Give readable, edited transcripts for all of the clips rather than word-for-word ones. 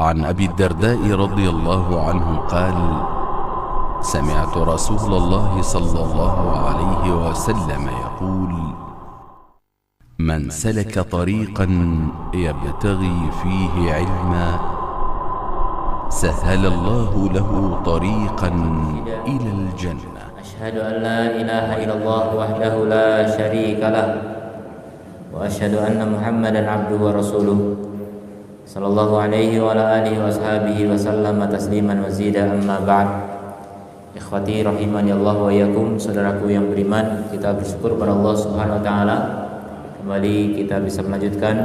عن أبي الدرداء رضي الله عنه قال: سمعت رسول الله صلى الله عليه وسلم يقول: من سلك طريقا يبتغي فيه علما سهل الله له طريقا إلى الجنة. أشهد أن لا إله إلا الله وحده لا شريك له وأشهد أن محمدا عبده ورسوله صلى الله عليه وعلى آله وأصحابه وسلم تسليما مزيدا. أما بعد. Ikhwati rahimani Allah wa iyyakum, saudaraku yang beriman, kita bersyukur kepada Allah Subhanahu wa taala. Kembali kita bisa melanjutkan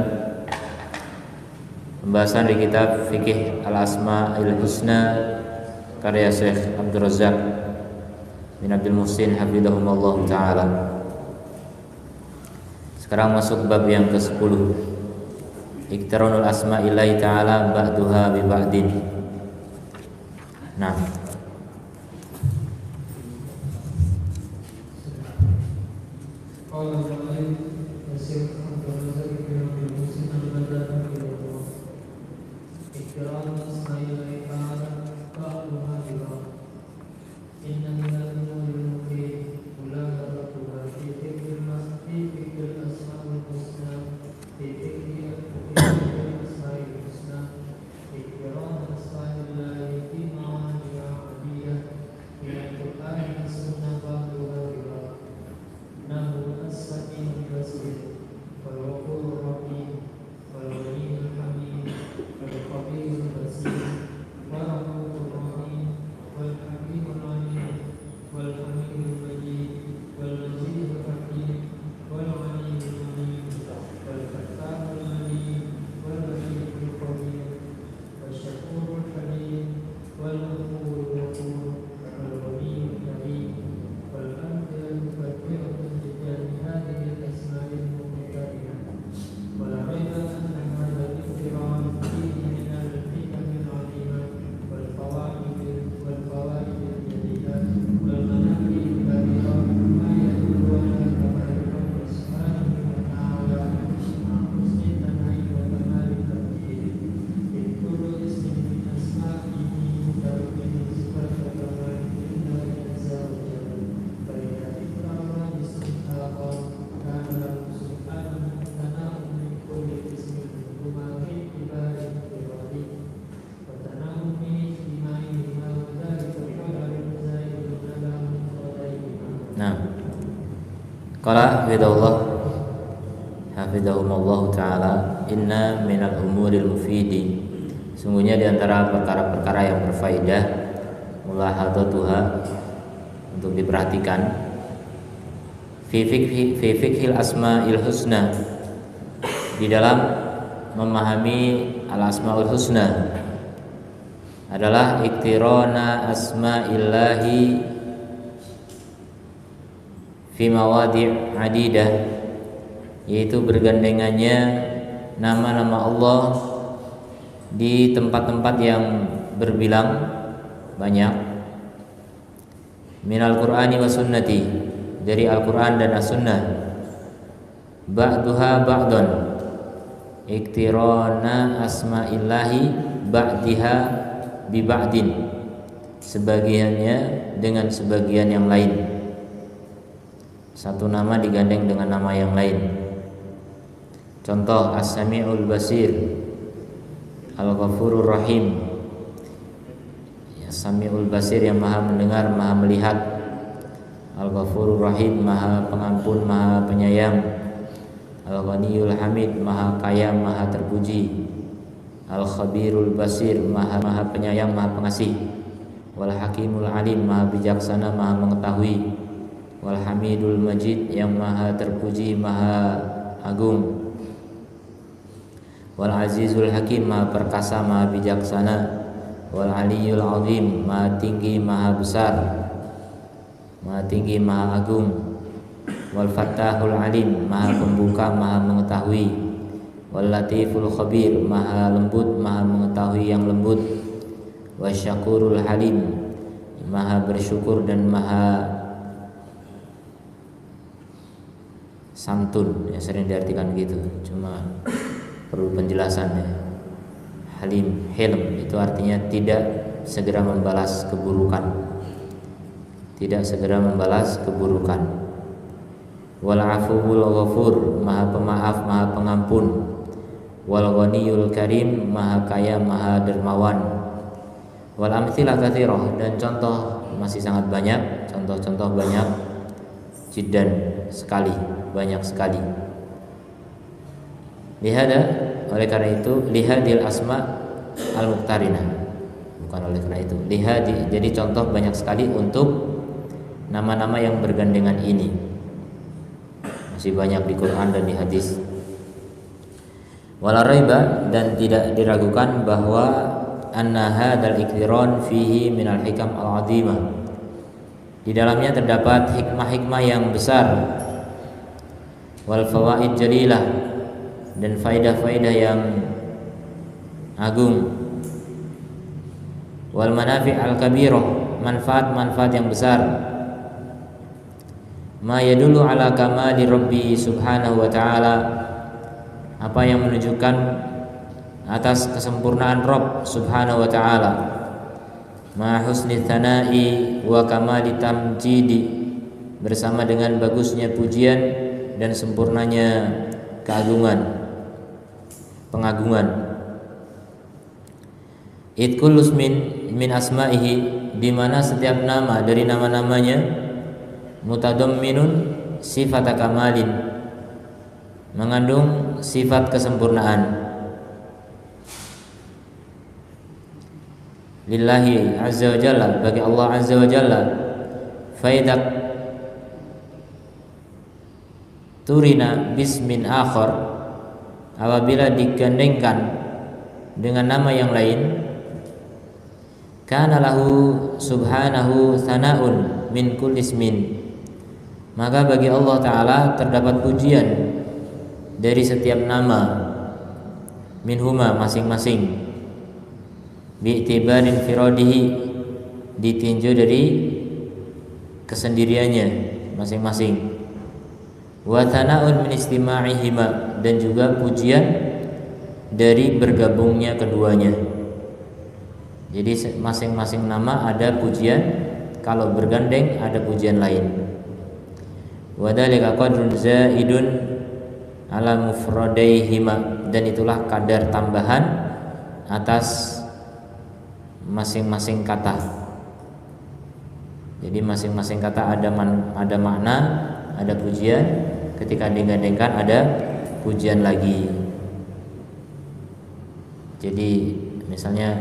pembahasan di kitab Fikih Al-Asma'il Husna karya Syekh Abdul Razak bin Abdul Muhsin hafizahumullah taala. Sekarang masuk bab yang ke-10. Iktiranul asma'illahi ta'ala ba'duha bi ba'din. Nah, qala hafidhahumullah ta'ala, inna minal umuril mufidi, sungguhnya diantara perkara-perkara yang berfaedah, mulahadatuha, untuk diperhatikan, fi fikhil asma'il husna, di dalam memahami al asma'ul husna, adalah iktirana asma'illahi fi mawadi' adidah, yaitu bergandengannya nama-nama Allah di tempat-tempat yang berbilang banyak, minal qur'ani wa sunnati, dari Al-Qur'an dan As-Sunnah, ba'duha ba'dun, iktirana asma'illahi ba'diha bi ba'din, sebagiannya dengan sebagian yang lain, satu nama digandeng dengan nama yang lain. Contoh As-Sami'ul Basir, Al-Ghafurur Rahim. Ya, Sami'ul Basir yang maha mendengar, maha melihat. Al-Ghafurur Rahim, maha pengampun, maha penyayang. Al-Ghaniyul Hamid, maha kaya, maha terpuji. Al-Khabirul Basir, maha penyayang, maha pengasih. Wal Hakimul Alim, maha bijaksana, maha mengetahui. Wal Hamidul Majid, yang maha terpuji, maha agung. Wal Azizul Hakim, maha perkasa, maha bijaksana. Wal Aliyul Azim, maha tinggi, maha besar, maha tinggi, maha agung. Wal Fattahul Alim, maha pembuka, maha mengetahui. Wal Latiful Khabir, maha lembut, maha mengetahui yang lembut. Wasyakurul Halim, maha bersyukur dan maha santun, ya sering diartikan gitu, cuma perlu penjelasannya. Halim, hilm itu artinya tidak segera membalas keburukan. Tidak segera membalas keburukan. Wal afuwul ghafur, maha pemaaf, maha pengampun. Wal ghaniyul karim, maha kaya, maha dermawan. Wal amtsilah katsirah, dan contoh masih sangat banyak, contoh-contoh banyak, jiddan sekali, banyak sekali. Lihada, oleh karena itu, lihadil asma al-muqtarinah, bukan oleh karena itu, lihadi, jadi contoh banyak sekali untuk nama-nama yang bergandengan ini. Masih banyak di Quran dan di hadis. Wala raiba, dan tidak diragukan bahwa anna hadzal iktiran fihi minal hikam al-azimah, di dalamnya terdapat hikmah-hikmah yang besar, wal fawaid jalilah, dan faidah-faidah yang agung, wal manafi' al-kabirah, manfaat-manfaat yang besar, ma yadullu ala kamali rabbi subhanahu wa ta'ala, apa yang menunjukkan atas kesempurnaan Rabb subhanahu wa ta'ala, ma husni thana'i wa kamali tamjidi, bersama dengan bagusnya pujian dan sempurnanya keagungan, pengagungan. It kullus min asma'ihi, di mana setiap nama dari nama-namanya mutadamminun sifat kamalin, mengandung sifat kesempurnaan. Lillahi azza wa jalla, bagi Allah azza wa jalla. Faidak turina bismin akhar, apabila digandengkan dengan nama yang lain, kana lahu subhanahu thana'un min kulli ismin, maka bagi Allah Ta'ala terdapat pujian dari setiap nama, minhuma, masing-masing, bi'tibarin firadihi, ditinjau dari kesendiriannya masing-masing, wa thana'un min istima'ihima, dan juga pujian dari bergabungnya keduanya. Jadi masing-masing nama ada pujian, kalau bergandeng ada pujian lain. Wa dzalika qadrun zaidun ala mufradaihima, dan itulah kadar tambahan atas masing-masing kata. Jadi masing-masing kata ada makna, ada pujian, ketika digandengkan ada pujian lagi. Jadi misalnya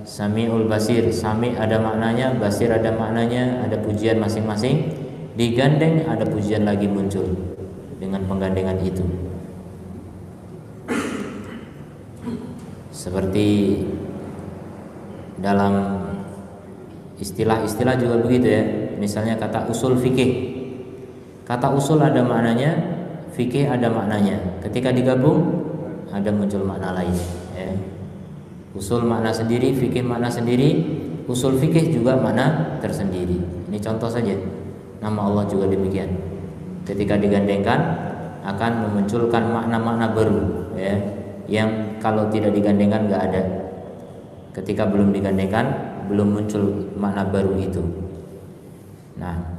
Sami'ul Basir, Sami ada maknanya, Basir ada maknanya, ada pujian masing-masing, digandeng ada pujian lagi muncul dengan penggandengan itu. Seperti dalam istilah-istilah juga begitu ya. Misalnya kata usul fikih, kata usul ada maknanya, fikih ada maknanya, ketika digabung ada muncul makna lain ya. Usul makna sendiri, fikih makna sendiri, usul fikih juga makna tersendiri. Ini contoh saja. Nama Allah juga demikian. Ketika digandengkan akan memunculkan makna-makna baru ya, yang kalau tidak digandengkan enggak ada. Ketika belum digandengkan belum muncul makna baru itu. Nah,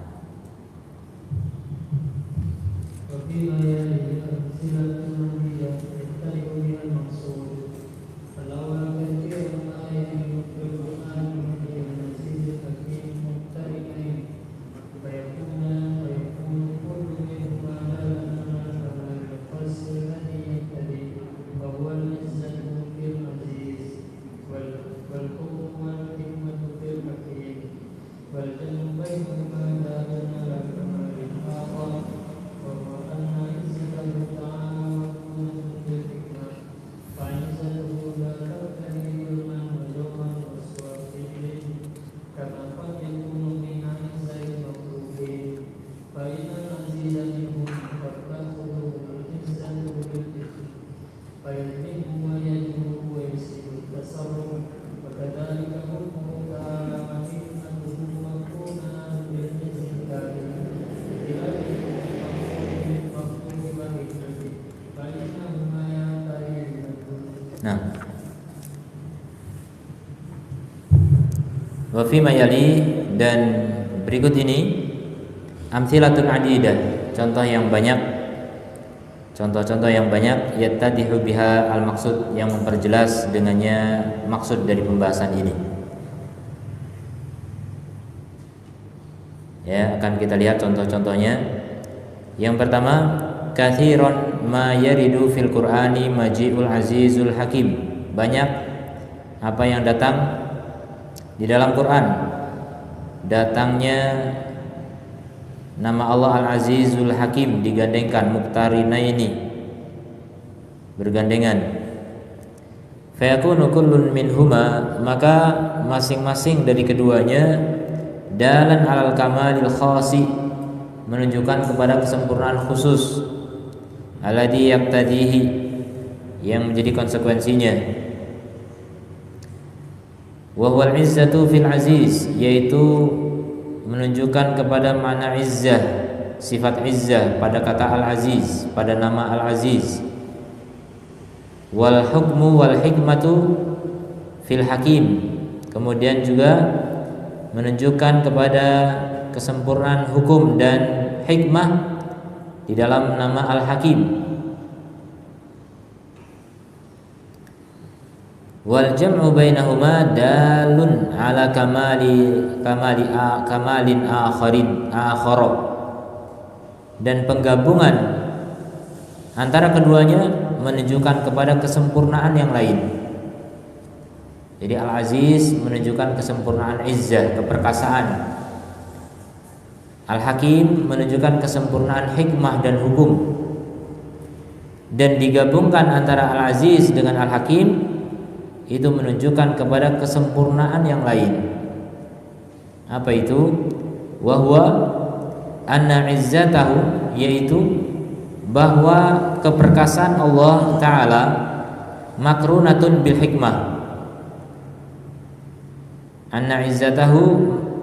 Wa fi ma yali, dan berikut ini amtsilatun adidah, contoh-contoh yang banyak yattadihu biha al-maqsud, yang memperjelas dengannya maksud dari pembahasan ini. Ya, akan kita lihat contoh-contohnya. Yang pertama, katsiran ma yaridu fil Qur'ani maji'ul azizul hakim. Banyak apa yang datang di dalam Quran, datangnya nama Allah Al-Azizul Hakim digandengkan, muqtarinaini, bergandengan. Fayakunu kullun minhuma, maka masing-masing dari keduanya dalan alal kamalil khasi, menunjukkan kepada kesempurnaan khusus, alladhi yaqtadihi, yang menjadi konsekuensinya. Wa huwal izzatu fil aziz, yaitu menunjukkan kepada makna izzah, sifat izzah pada kata al-aziz, pada nama al-aziz. Wal hukmu wal hikmatu fil hakim, kemudian juga menunjukkan kepada kesempurnaan hukum dan hikmah di dalam nama al-hakim. Wal jam'u bainahuma dalun ala kamalin akhara, dan penggabungan antara keduanya menunjukkan kepada kesempurnaan yang lain. Jadi Al-Aziz menunjukkan kesempurnaan izzah, keperkasaan. Al-Hakim menunjukkan kesempurnaan hikmah dan hukum. Dan digabungkan antara Al-Aziz dengan Al-Hakim itu menunjukkan kepada kesempurnaan yang lain. Apa itu? Wa huwa anna izzatahu, yaitu bahwa keperkasaan Allah Ta'ala makrunatun bil hikmah. Anna izzatahu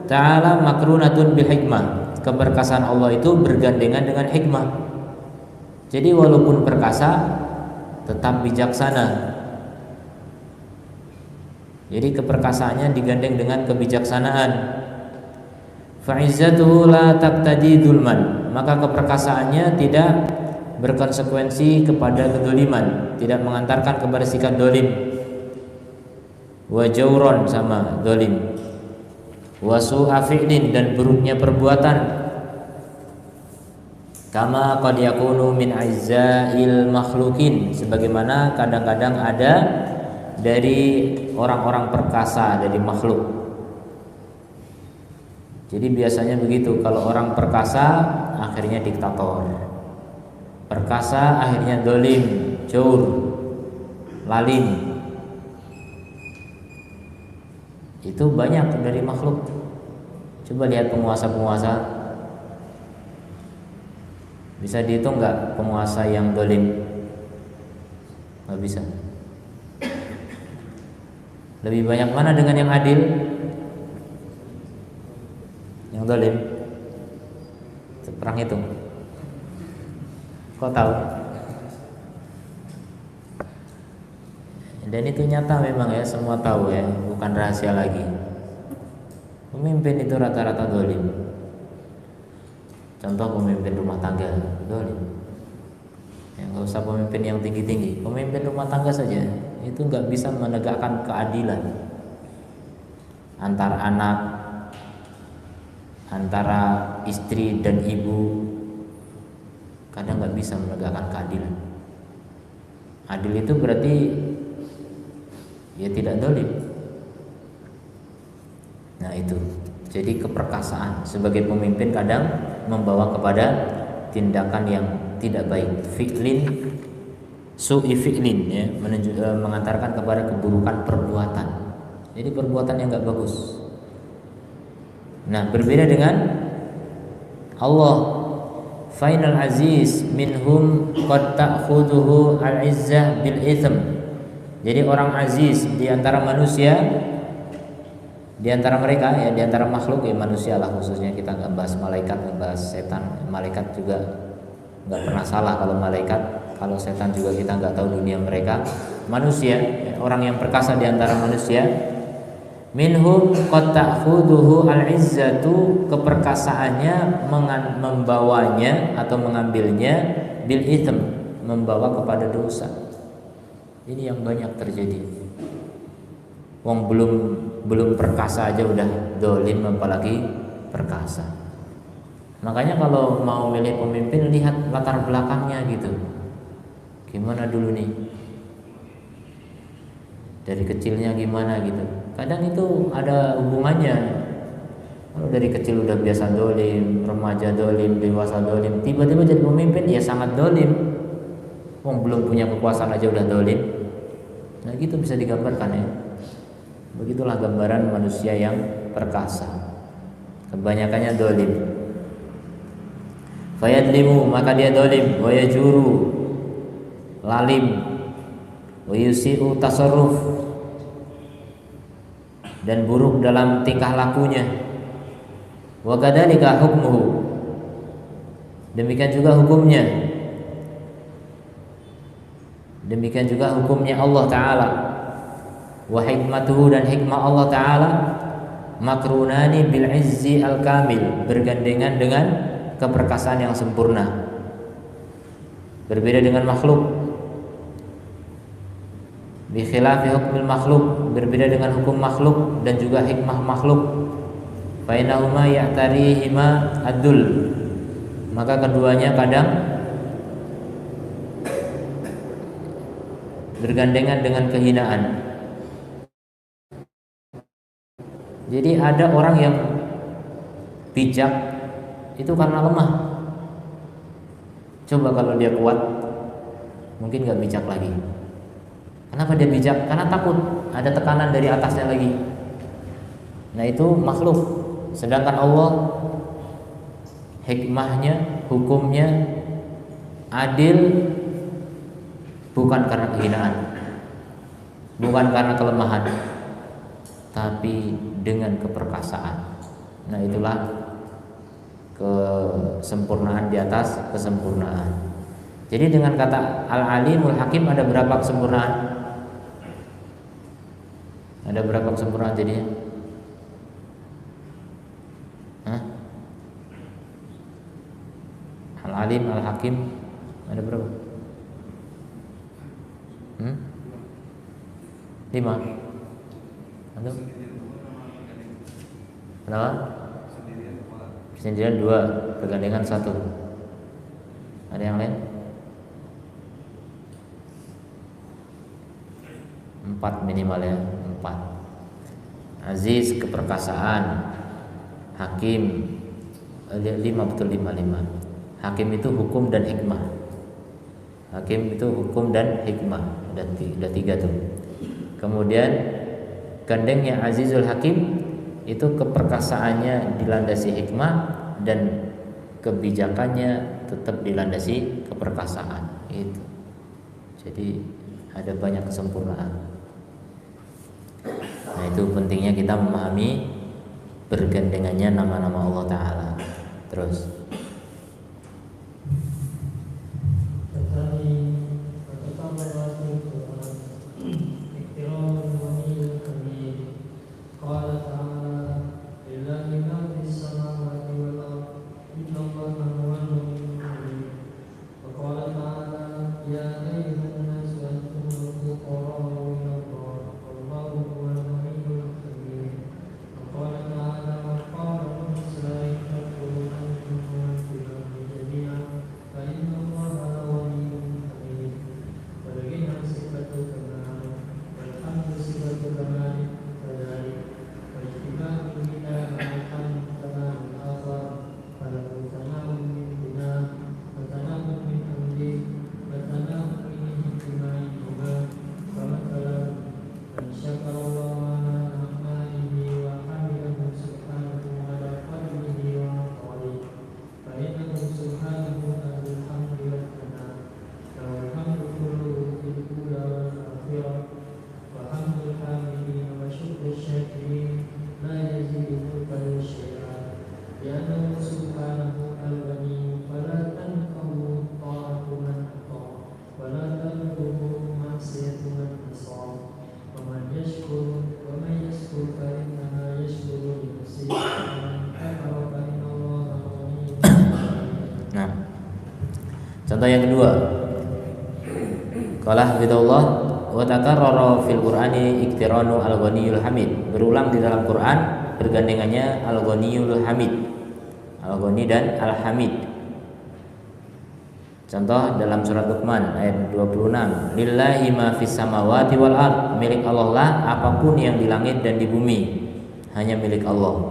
Ta'ala makrunatun bil hikmah, keperkasaan Allah itu bergandengan dengan hikmah. Jadi walaupun perkasa tetap bijaksana. Jadi keperkasaannya digandeng dengan kebijaksanaan. Fa'izzatuhu la taqtadi dzulman, maka keperkasaannya tidak berkonsekuensi kepada kedzaliman, tidak mengantarkan kepada sikap dolim. Wa jauron, sama dolim. Wa su'a fi'lin, dan buruknya perbuatan. Kama qad yakunu min aizzail makhluqin, sebagaimana kadang-kadang ada dari orang-orang perkasa, dari makhluk. Jadi biasanya begitu, kalau orang perkasa akhirnya diktator, perkasa akhirnya dolim, jauh, lalim. Itu banyak dari makhluk. Coba lihat penguasa-penguasa, bisa dihitung nggak penguasa yang dolim? Nggak bisa. Lebih banyak mana dengan yang adil? Yang zalim? Perang hitung. Kau tahu? Dan itu nyata memang ya, semua tahu ya, bukan rahasia lagi. Pemimpin itu rata-rata zalim. Contoh pemimpin rumah tangga, zalim. Ya, nggak usah pemimpin yang tinggi-tinggi, pemimpin rumah tangga saja itu nggak bisa menegakkan keadilan antara anak, antara istri dan ibu. Kadang nggak bisa menegakkan keadilan. Adil itu berarti ya tidak zalim. Nah itu, jadi keperkasaan sebagai pemimpin kadang membawa kepada tindakan yang tidak baik, fi'lin su'i fi'lin, ya, mengantarkan kepada keburukan perbuatan. Jadi perbuatan yang enggak bagus. Nah, berbeda dengan Allah. Final aziz minhum qad ta'khuduhu al-izzah bil itsm. Jadi orang aziz di antara manusia, di antara mereka ya, di antara makhluk ya, manusia lah khususnya, kita enggak bahas malaikat, enggak bahas setan. Malaikat juga enggak pernah salah kalau malaikat. Kalau setan juga kita nggak tahu dunia mereka. Manusia, orang yang perkasa di antara manusia, Minhum qad ta'khuduhu al-izzatu, keperkasaannya membawanya atau mengambilnya bil itsm, membawa kepada dosa. Ini yang banyak terjadi. Wong belum perkasa aja udah dolim, apalagi perkasa. Makanya kalau mau milih pemimpin, lihat latar belakangnya gitu. Gimana dulu nih? Dari kecilnya gimana gitu. Kadang itu ada hubungannya. Kalau dari kecil udah biasa dolim, remaja dolim, dewasa dolim, tiba-tiba jadi pemimpin, ya sangat dolim. Wong belum punya kekuasaan aja udah dolim. Nah gitu bisa digambarkan ya. Begitulah gambaran manusia yang perkasa. Kebanyakannya dolim. Fayadlimu, maka dia dolim. Wayajuru, lalim. Wayusi'u tasarruf, dan buruk dalam tingkah lakunya. Wa kadzalika hukmuhu, demikian juga hukumnya. Demikian juga hukumnya Allah Ta'ala. Wa hikmatuhu, dan hikmah Allah Ta'ala makrunani bil izzi al kamil, bergandengan dengan keperkasaan yang sempurna. Berbeda dengan makhluk. Bi khilafi hukmil makhluk, berbeda dengan hukum makhluk dan juga hikmah makhluk. Fa innahuma ya'tarihima ad-dul, maka keduanya kadang bergandengan dengan kehinaan. Jadi ada orang yang bijak itu karena lemah. Coba kalau dia kuat, mungkin gak bijak lagi. Kenapa dia bijak? Karena takut ada tekanan dari atasnya lagi. Nah itu makhluk. Sedangkan Allah hikmahnya, hukumnya adil, bukan karena kehinaan, bukan karena kelemahan, tapi dengan keperkasaan. Nah itulah kesempurnaan di atas kesempurnaan. Jadi dengan kata al-alimul hakim ada berapa kesempurnaan? Ada berapa kesempurnaan jadinya? Al-alim, al-hakim ada berapa? 5. Ada? Kenapa? Sendirian 2, bergandengan 1. Ada yang lain? 4 minimal ya, 4. Aziz, keperkasaan. Hakim, 5 betul, 5. Hakim itu hukum dan hikmah. Hakim itu hukum dan hikmah. Udah 3 tuh. Kemudian gandengnya Azizul Hakim itu keperkasaannya dilandasi hikmah dan kebijakannya tetap dilandasi keperkasaan. Itu. Jadi ada banyak kesempurnaan. Nah itu pentingnya kita memahami bergandengannya nama-nama Allah Ta'ala. Terus ومن يشكر فإنما Contoh yang kedua, qala hafizahullah wa takarrara fil Qur'ani iktiranu al-ghaniyul hamid. Berulang di dalam Quran bergandengannya al-ghaniyul hamid. Al-ghani dan al-hamid. Contoh dalam surat Luqman ayat 26, lillahi ma fis samawati wal ard, milik Allah lah apapun yang di langit dan di bumi, hanya milik Allah.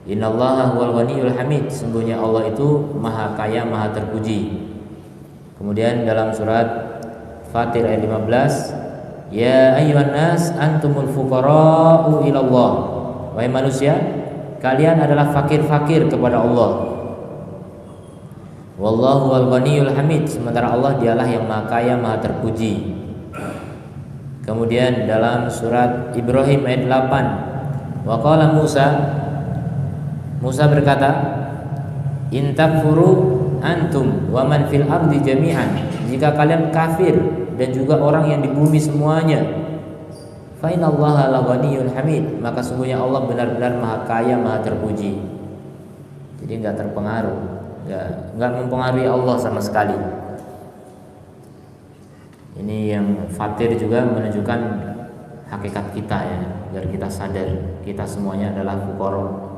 Innallaha huwal ghaniyul hamid, sungguhnya Allah itu maha kaya, maha terpuji. Kemudian dalam surat Fatir ayat 15, ya ayyuhan nas antumul fuqara'u ilallah, wahai manusia, kalian adalah fakir-fakir kepada Allah. Wallahu wal ghaniyul hamid, sementara Allah dialah yang maha kaya, maha terpuji. Kemudian dalam surat Ibrahim ayat 8, wa qala Musa berkata, in takfuru antum wa man fil ardi jami'an, jika kalian kafir dan juga orang yang di bumi semuanya, fa innallaha la ghaniyyun hamid, maka sungguhnya Allah benar-benar maha kaya, maha terpuji. Jadi enggak terpengaruh, enggak mempengaruhi Allah sama sekali. Ini yang Fatir juga menunjukkan hakikat kita ya, biar kita sadar kita semuanya adalah fuqara.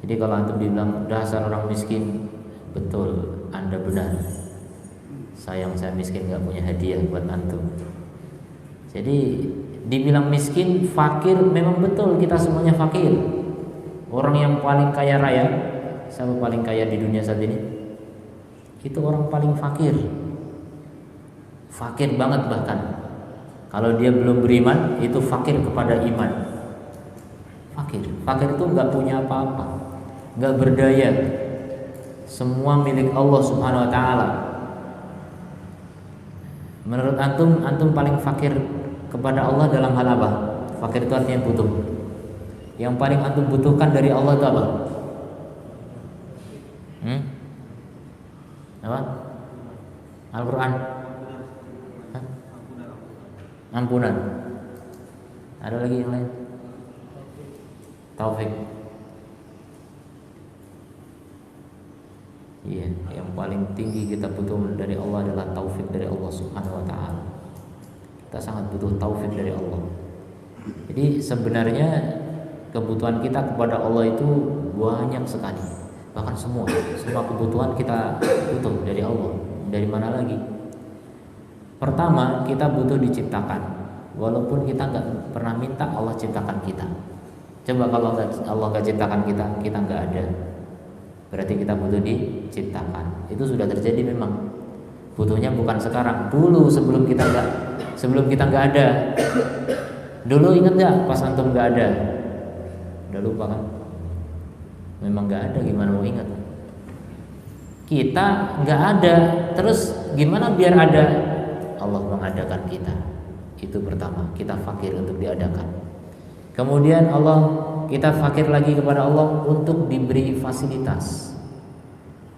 Jadi kalau antum dibilang dasar orang miskin, betul, Anda benar. Sayang saya miskin, enggak punya hadiah buat antum. Jadi dibilang miskin, fakir, memang betul kita semuanya fakir. Orang yang paling kaya raya, siapa paling kaya di dunia saat ini? Itu orang paling fakir. Fakir banget bahkan. Kalau dia belum beriman, itu fakir kepada iman. Fakir itu nggak punya apa-apa, nggak berdaya. Semua milik Allah Subhanahu Wa Taala. Menurut antum paling fakir kepada Allah dalam hal apa? Fakir itu artinya butuh. Yang paling antum butuhkan dari Allah itu apa? Apa? Al-Quran. Ampunan. Ada lagi yang lain? Taufik. Iya, yang paling tinggi kita butuh dari Allah adalah taufik dari Allah Subhanahu Wa Taala. Kita sangat butuh taufik dari Allah. Jadi sebenarnya kebutuhan kita kepada Allah itu banyak sekali. Bahkan semua kebutuhan kita butuh dari Allah. Dari mana lagi? Pertama, kita butuh diciptakan. Walaupun kita nggak pernah minta Allah ciptakan kita. Coba kalau Allah nggak ciptakan kita nggak ada. Berarti kita butuh diciptakan. Itu sudah terjadi memang. Butuhnya bukan sekarang. Dulu sebelum kita nggak ada. Dulu ingat nggak pas antum nggak ada? Udah lupa kan? Memang nggak ada, gimana mau ingat? Kita nggak ada, terus gimana biar ada? Allah mengadakan kita. Itu pertama, kita fakir untuk diadakan. Kemudian kita fakir lagi kepada Allah untuk diberi fasilitas.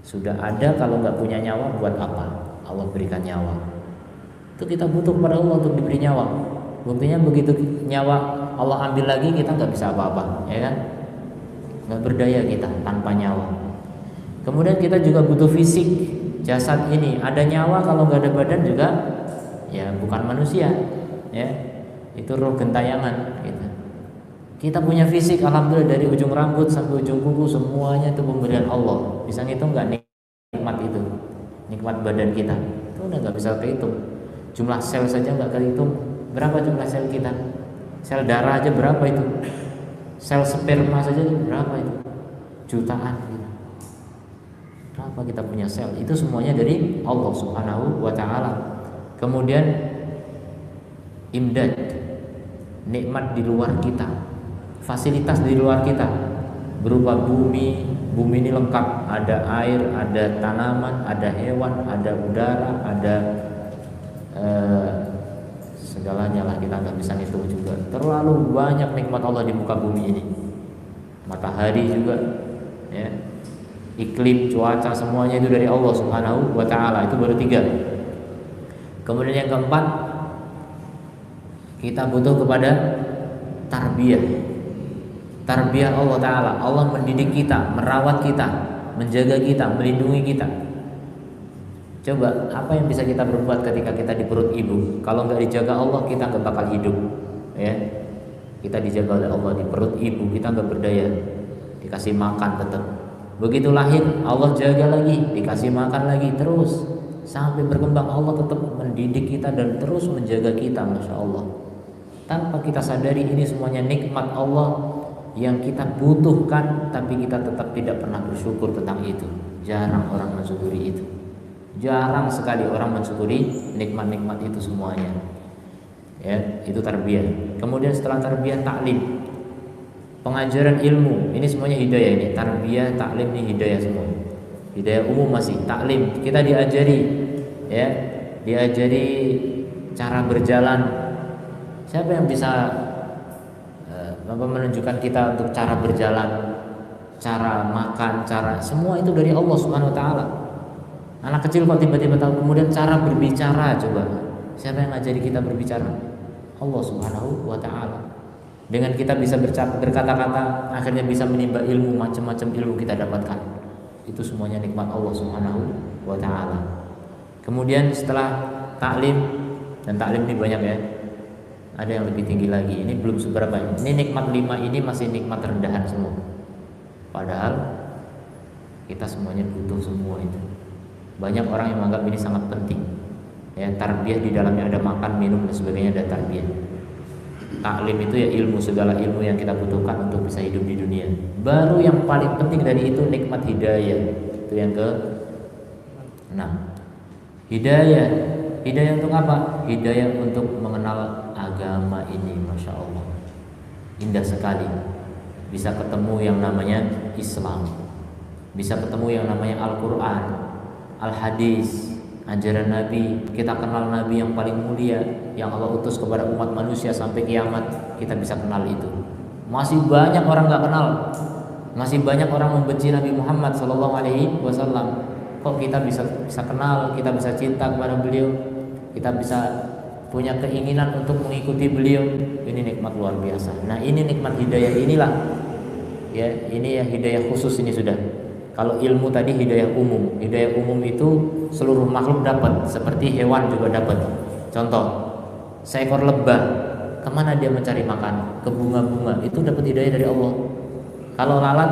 Sudah ada, kalau nggak punya nyawa buat apa? Allah berikan nyawa. Itu kita butuh kepada Allah untuk diberi nyawa. Buktinya begitu nyawa Allah ambil lagi, kita nggak bisa apa-apa, ya kan? Nggak berdaya kita tanpa nyawa. Kemudian kita juga butuh fisik, jasad ini. Ada nyawa, kalau nggak ada badan juga ya bukan manusia, ya itu roh gentayangan gitu. Kita punya fisik, alhamdulillah, dari ujung rambut sampai ujung kuku semuanya itu pemberian Allah. Bisa ngitung nggak nikmat itu, nikmat badan kita? Itu udah nggak bisa kehitung. Jumlah sel saja nggak kehitung. Berapa jumlah sel kita? Sel darah aja berapa itu? Sel sperma saja berapa itu? Jutaan gitu. Berapa kita punya sel? Itu semuanya dari Allah Subhanahu Wa Taala. Kemudian imdad, nikmat di luar kita, fasilitas di luar kita berupa bumi ini lengkap, ada air, ada tanaman, ada hewan, ada udara, ada segalanya lah, kita nggak bisa ngitung juga. Terlalu banyak nikmat Allah di muka bumi ini. Matahari juga, ya, iklim, cuaca, semuanya itu dari Allah Subhanahu Wa Taala. Itu baru 3. Kemudian yang keempat, kita butuh kepada tarbiyah Allah Ta'ala. Allah mendidik kita, merawat kita, menjaga kita, melindungi kita. Coba apa yang bisa kita berbuat ketika kita di perut ibu? Kalau nggak dijaga Allah, kita nggak bakal hidup, ya. Kita dijaga oleh Allah di perut ibu, kita nggak berdaya, dikasih makan tetap. Begitu lahir, Allah jaga lagi, dikasih makan lagi terus sampai berkembang. Allah tetap mendidik kita dan terus menjaga kita, masya Allah. Tanpa kita sadari ini semuanya nikmat Allah yang kita butuhkan, tapi kita tetap tidak pernah bersyukur tentang itu. Jarang orang mensyukuri itu. Jarang sekali orang mensyukuri nikmat-nikmat itu semuanya. Ya, itu tarbiyah. Kemudian setelah tarbiyah, taklim, pengajaran ilmu. Ini semuanya hidayah ini. Tarbiyah, taklim ini hidayah semua. Hidayah umum masih. Taklim kita diajari, ya, diajari cara berjalan. Siapa yang bisa menunjukkan kita untuk cara berjalan, cara makan, cara semua itu dari Allah Subhanahu Wa Taala. Anak kecil kok tiba-tiba tahu. Kemudian cara berbicara, coba siapa yang ngajari kita berbicara? Allah Subhanahu Wa Taala. Dengan kita bisa berkata-kata, akhirnya bisa menimba ilmu, macam-macam ilmu kita dapatkan. Itu semuanya nikmat Allah Subhanahu Wa Taala. Kemudian setelah taklim, dan taklim ini banyak ya, ada yang lebih tinggi lagi. Ini belum seberapa. Ini nikmat 5 ini masih nikmat rendahan semua. Padahal kita semuanya butuh semua itu. Banyak orang yang menganggap ini sangat penting. Ya, tarbiyah di dalamnya ada makan, minum dan sebagainya, ada tarbiyah. Taklim itu ya ilmu, segala ilmu yang kita butuhkan untuk bisa hidup di dunia. Baru yang paling penting dari itu nikmat hidayah. Itu yang ke-6. Hidayah. Hidayah untuk apa? Hidayah untuk mengenal agama ini, masya Allah. Indah sekali. Bisa ketemu yang namanya Islam. Bisa ketemu yang namanya Al-Quran, Al-Hadis, ajaran Nabi. Kita kenal Nabi yang paling mulia, yang Allah utus kepada umat manusia sampai kiamat. Kita bisa kenal itu. Masih banyak orang gak kenal. Masih banyak orang membenci Nabi Muhammad SAW. Kok kita bisa kenal, kita bisa cinta kepada beliau, kita bisa punya keinginan untuk mengikuti beliau. Ini nikmat luar biasa. Nah, ini nikmat hidayah inilah. Ya, ini ya hidayah khusus ini sudah. Kalau ilmu tadi hidayah umum. Hidayah umum itu seluruh makhluk dapat, seperti hewan juga dapat. Contoh, seekor lebah, kemana dia mencari makan? Ke bunga-bunga, itu dapat hidayah dari Allah. Kalau lalat,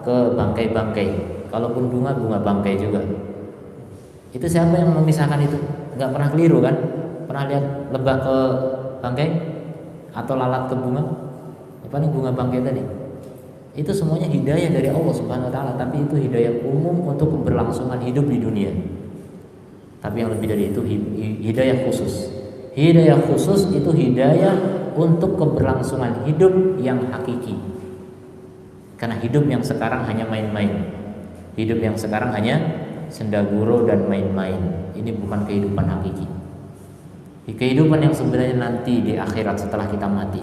ke bangkai-bangkai. Kalaupun bunga bangkai juga. Itu siapa yang memisahkan itu? Nggak pernah keliru kan? Pernah lihat lebah ke bangkai? Atau lalat ke bunga? Apa nih bunga bangkai tadi? Itu semuanya hidayah dari Allah Subhanahu Wa Taala. Tapi itu hidayah umum untuk keberlangsungan hidup di dunia. Tapi yang lebih dari itu hidayah khusus. Hidayah khusus itu hidayah untuk keberlangsungan hidup yang hakiki. Karena hidup yang sekarang hanya main-main. Hidup yang sekarang hanya sendaguro dan main-main. Ini bukan kehidupan hakiki. Kehidupan yang sebenarnya nanti di akhirat setelah kita mati.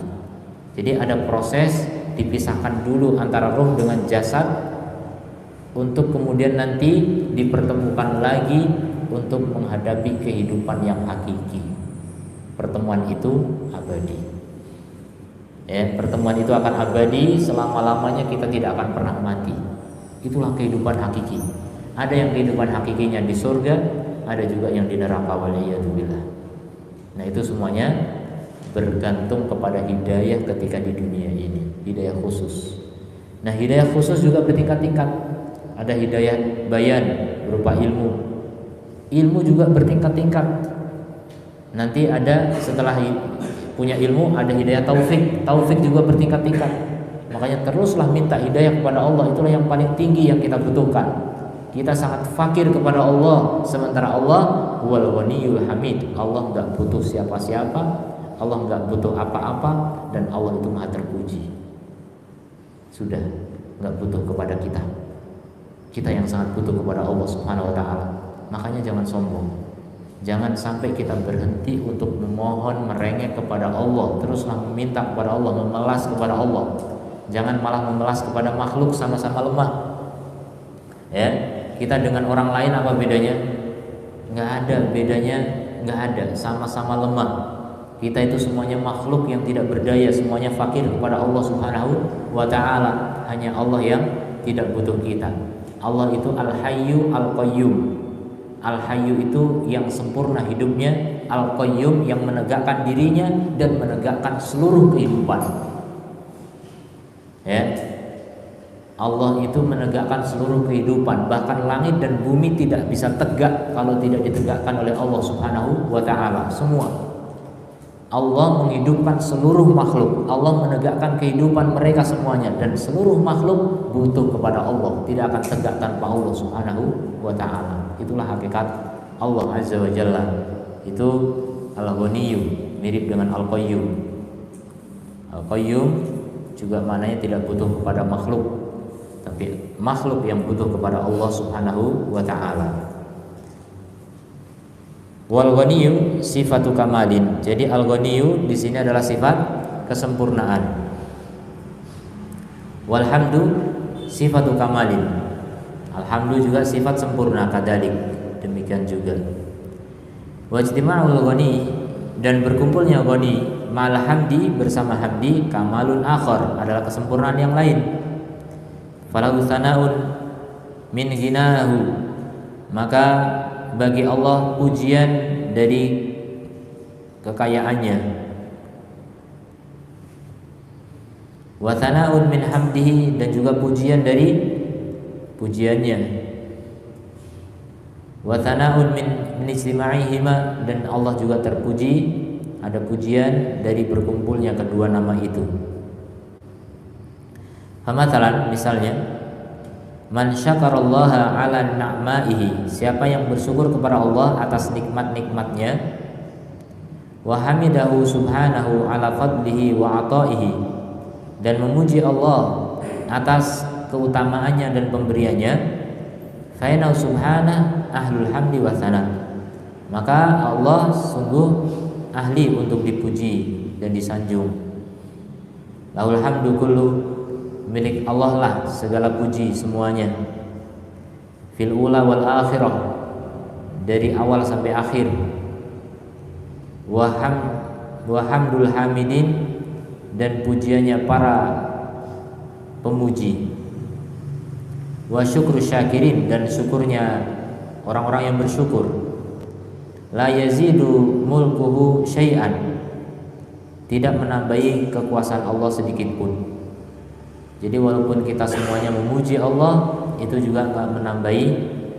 Jadi ada proses dipisahkan dulu antara roh dengan jasad untuk kemudian nanti dipertemukan lagi untuk menghadapi kehidupan yang hakiki. Pertemuan itu abadi. Ya, pertemuan itu akan abadi, selama-lamanya kita tidak akan pernah mati. Itulah kehidupan hakiki. Ada yang kehidupan hakikinya di surga, ada juga yang di neraka, waliyadzubillah. Nah, itu semuanya bergantung kepada hidayah ketika di dunia ini, hidayah khusus. Nah, hidayah khusus juga bertingkat-tingkat. Ada hidayah bayan berupa ilmu. Ilmu juga bertingkat-tingkat. Nanti ada setelah punya ilmu ada hidayah taufik. Taufik juga bertingkat-tingkat. Makanya teruslah minta hidayah kepada Allah. Itulah yang paling tinggi yang kita butuhkan. Kita sangat fakir kepada Allah, sementara Allah huwal ghaniyul hamid. Allah enggak butuh siapa-siapa, Allah enggak butuh apa-apa, dan Allah itu maha terpuji. Sudah enggak butuh kepada kita. Kita yang sangat butuh kepada Allah Subhanahu wa taala. Makanya jangan sombong. Jangan sampai kita berhenti untuk memohon, merengek kepada Allah, teruslah meminta kepada Allah, memelas kepada Allah. Jangan malah memelas kepada makhluk, sama-sama lemah. Ya, kita dengan orang lain apa bedanya? Nggak ada bedanya, nggak ada, sama-sama lemah. Kita itu semuanya makhluk yang tidak berdaya, semuanya fakir kepada Allah Subhanahu wa taala. Hanya Allah yang tidak butuh kita. Allah itu Al-Hayyu Al-Qayyum. Al-Hayyu itu yang sempurna hidupnya, Al-Qayyum yang menegakkan dirinya dan menegakkan seluruh kehidupan. Ya. Allah itu menegakkan seluruh kehidupan, bahkan langit dan bumi tidak bisa tegak kalau tidak ditegakkan oleh Allah Subhanahu wa taala. Semua. Allah menghidupkan seluruh makhluk. Allah menegakkan kehidupan mereka semuanya, dan seluruh makhluk butuh kepada Allah, tidak akan tegak tanpa Allah Subhanahu wa taala. Itulah hakikat Allah Azza wa Jalla. Itu Al-Ghaniyyu, mirip dengan Al-Qayyum. Al-Qayyum juga maknanya tidak butuh kepada makhluk, tapi makhluk yang butuh kepada Allah Subhanahu wa taala. Wal ghaniyyu sifatu kamalin. Jadi al ghaniyyu di sini adalah sifat kesempurnaan. Wal hamdu sifatu kamalin. Alhamdu juga sifat sempurna kadalik. Demikian juga. Wa ijtima'ul ghani, dan berkumpulnya ghani ma'al hamdi bersama hamdi kamalun akhar, adalah kesempurnaan yang lain. Falahu sana'un min ghinahu, maka bagi Allah pujian dari kekayaannya. Wa sana'un min hamdihi, dan juga pujian dari pujiannya. Wa sana'un min ijtima'ihima, dan Allah juga terpuji, ada pujian dari berkumpulnya kedua nama itu. Famathalan, misalnya, man syakarallaha ala na'maihi, siapa yang bersyukur kepada Allah atas nikmat-nikmatnya, wa hamidahu subhanahu ala fadlihi wa ataihi, dan memuji Allah atas keutamaannya dan pemberiannya, fa inna subhanahu ahlul hamdi wa tsana, maka Allah sungguh ahli untuk dipuji dan disanjung. Lahul hamdu kullu, milik Allah lah segala puji semuanya. Fil ula wal akhirah, dari awal sampai akhir. Wa hamdul hamidin, dan pujiannya para pemuji. Wa syukru syakirin, dan syukurnya orang-orang yang bersyukur. La yazidu mulkuhu syai'an, tidak menambahi kekuasaan Allah sedikit pun. Jadi walaupun kita semuanya memuji Allah, itu juga enggak menambahi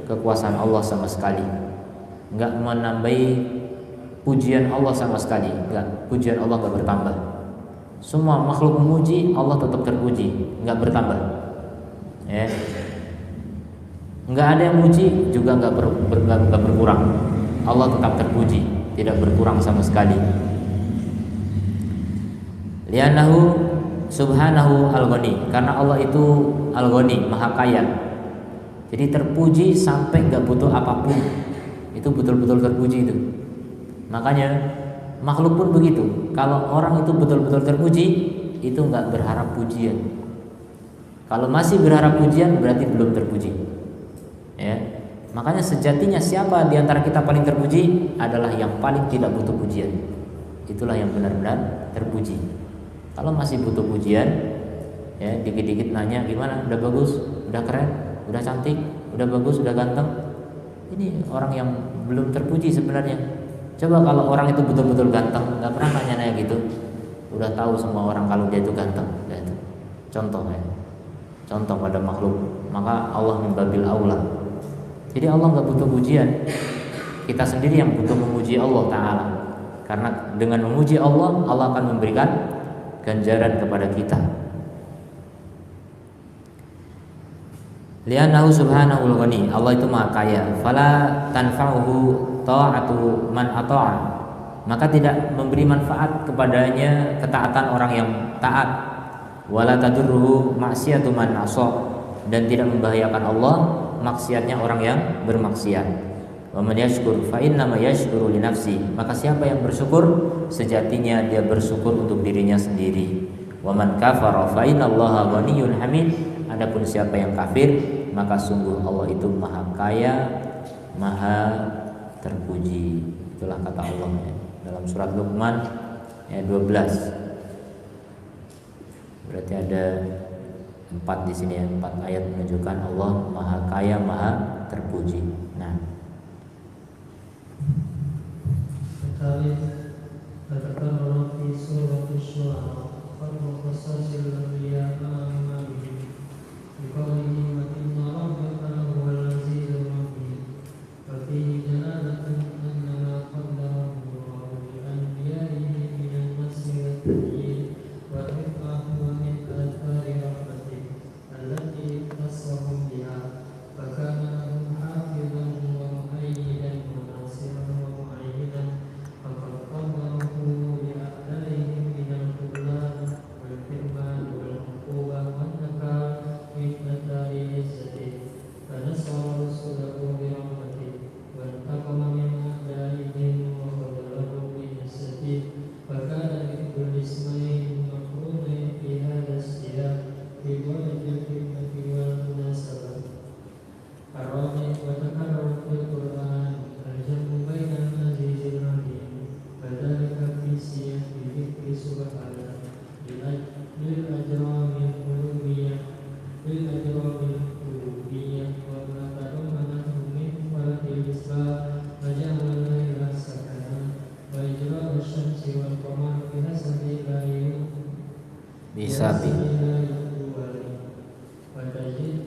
kekuasaan Allah sama sekali, enggak menambahi pujian Allah sama sekali, enggak, pujian Allah enggak bertambah. Semua makhluk memuji, Allah tetap terpuji, enggak bertambah. Ya. Enggak ada yang muji juga enggak berkurang. Allah tetap terpuji, tidak berkurang sama sekali. Li'annahu subhanahu al-ghani, karena Allah itu al-ghani, maha kaya. Jadi terpuji sampai enggak butuh apapun. Itu betul-betul terpuji itu. Makanya makhluk pun begitu. Kalau orang itu betul-betul terpuji, itu enggak berharap pujian. Kalau masih berharap pujian, berarti belum terpuji. Ya. Makanya sejatinya siapa di antara kita paling terpuji adalah yang paling tidak butuh pujian. Itulah yang benar-benar terpuji. Kalau masih butuh pujian, ya dikit-dikit nanya gimana, udah bagus, udah keren, udah cantik, udah bagus, udah ganteng. Ini orang yang belum terpuji sebenarnya. Coba kalau orang itu betul-betul ganteng, nggak pernah nanya-nanya gitu, udah tahu semua orang kalau dia itu ganteng. Itu contoh ya, contoh pada makhluk. Maka Allah min babil aula. Jadi Allah nggak butuh pujian, kita sendiri yang butuh memuji Allah Ta'ala. Karena dengan memuji Allah, Allah akan memberikan ganjaran kepada kita. Li'annahu subhanahu al-ghani, Allah itu maha kaya. Fala tanfa'uhu ta'atu man ata'a, maka tidak memberi manfaat kepadanya ketaatan orang yang taat. Wala tadurruhu ma'siyatu man 'asa, dan tidak membahayakan Allah maksiatnya orang yang bermaksiat. Wa man yashkur fa innama yashkuru li nafsi, maka siapa yang bersyukur sejatinya dia bersyukur untuk dirinya sendiri. Wa man kafara fa innallaha ghaniyyun hamid, adapun siapa yang kafir maka sungguh Allah itu maha kaya, maha terpuji. Itulah kata Allah ya, dalam surat Luqman ayat 12. Berarti ada 4 di sini ya, 4 ayat menunjukkan Allah maha kaya, maha terpuji. Nah, الثالث فتكرر في سورة الشعراء فرق قصص الأنبياء مع إمامهم بقوله وإن ربك لهو العزيز الرحيم وفيه دلالة أن ما قدره الله لأنبيائه من النصر والتأييد والرفعة ومن آثار رحمته التي اختصهم بها فكان لهم حافظا ومؤيدا وناصرا ومؤيدا فقد قدره لأعدائهم من الخذلان والحرمان والعقوبة والنكال من آثار عزته فنصر رسله برحمته وانتقم من أعدائهم وخذله بعزته فكان لكل اسمين مقرونين في هذا السياق في درجة الحكمة والمناسبة. الرابع وتكرر في القرآن الجمع بين العزيز الرحيم وذلك في سياق ذكر سبحانه للأجرام القلوبية وما تضمنته من فرق الإسلام وجعل الليل سكنا وإجراء الشمس والقمر بحسب لا bisabi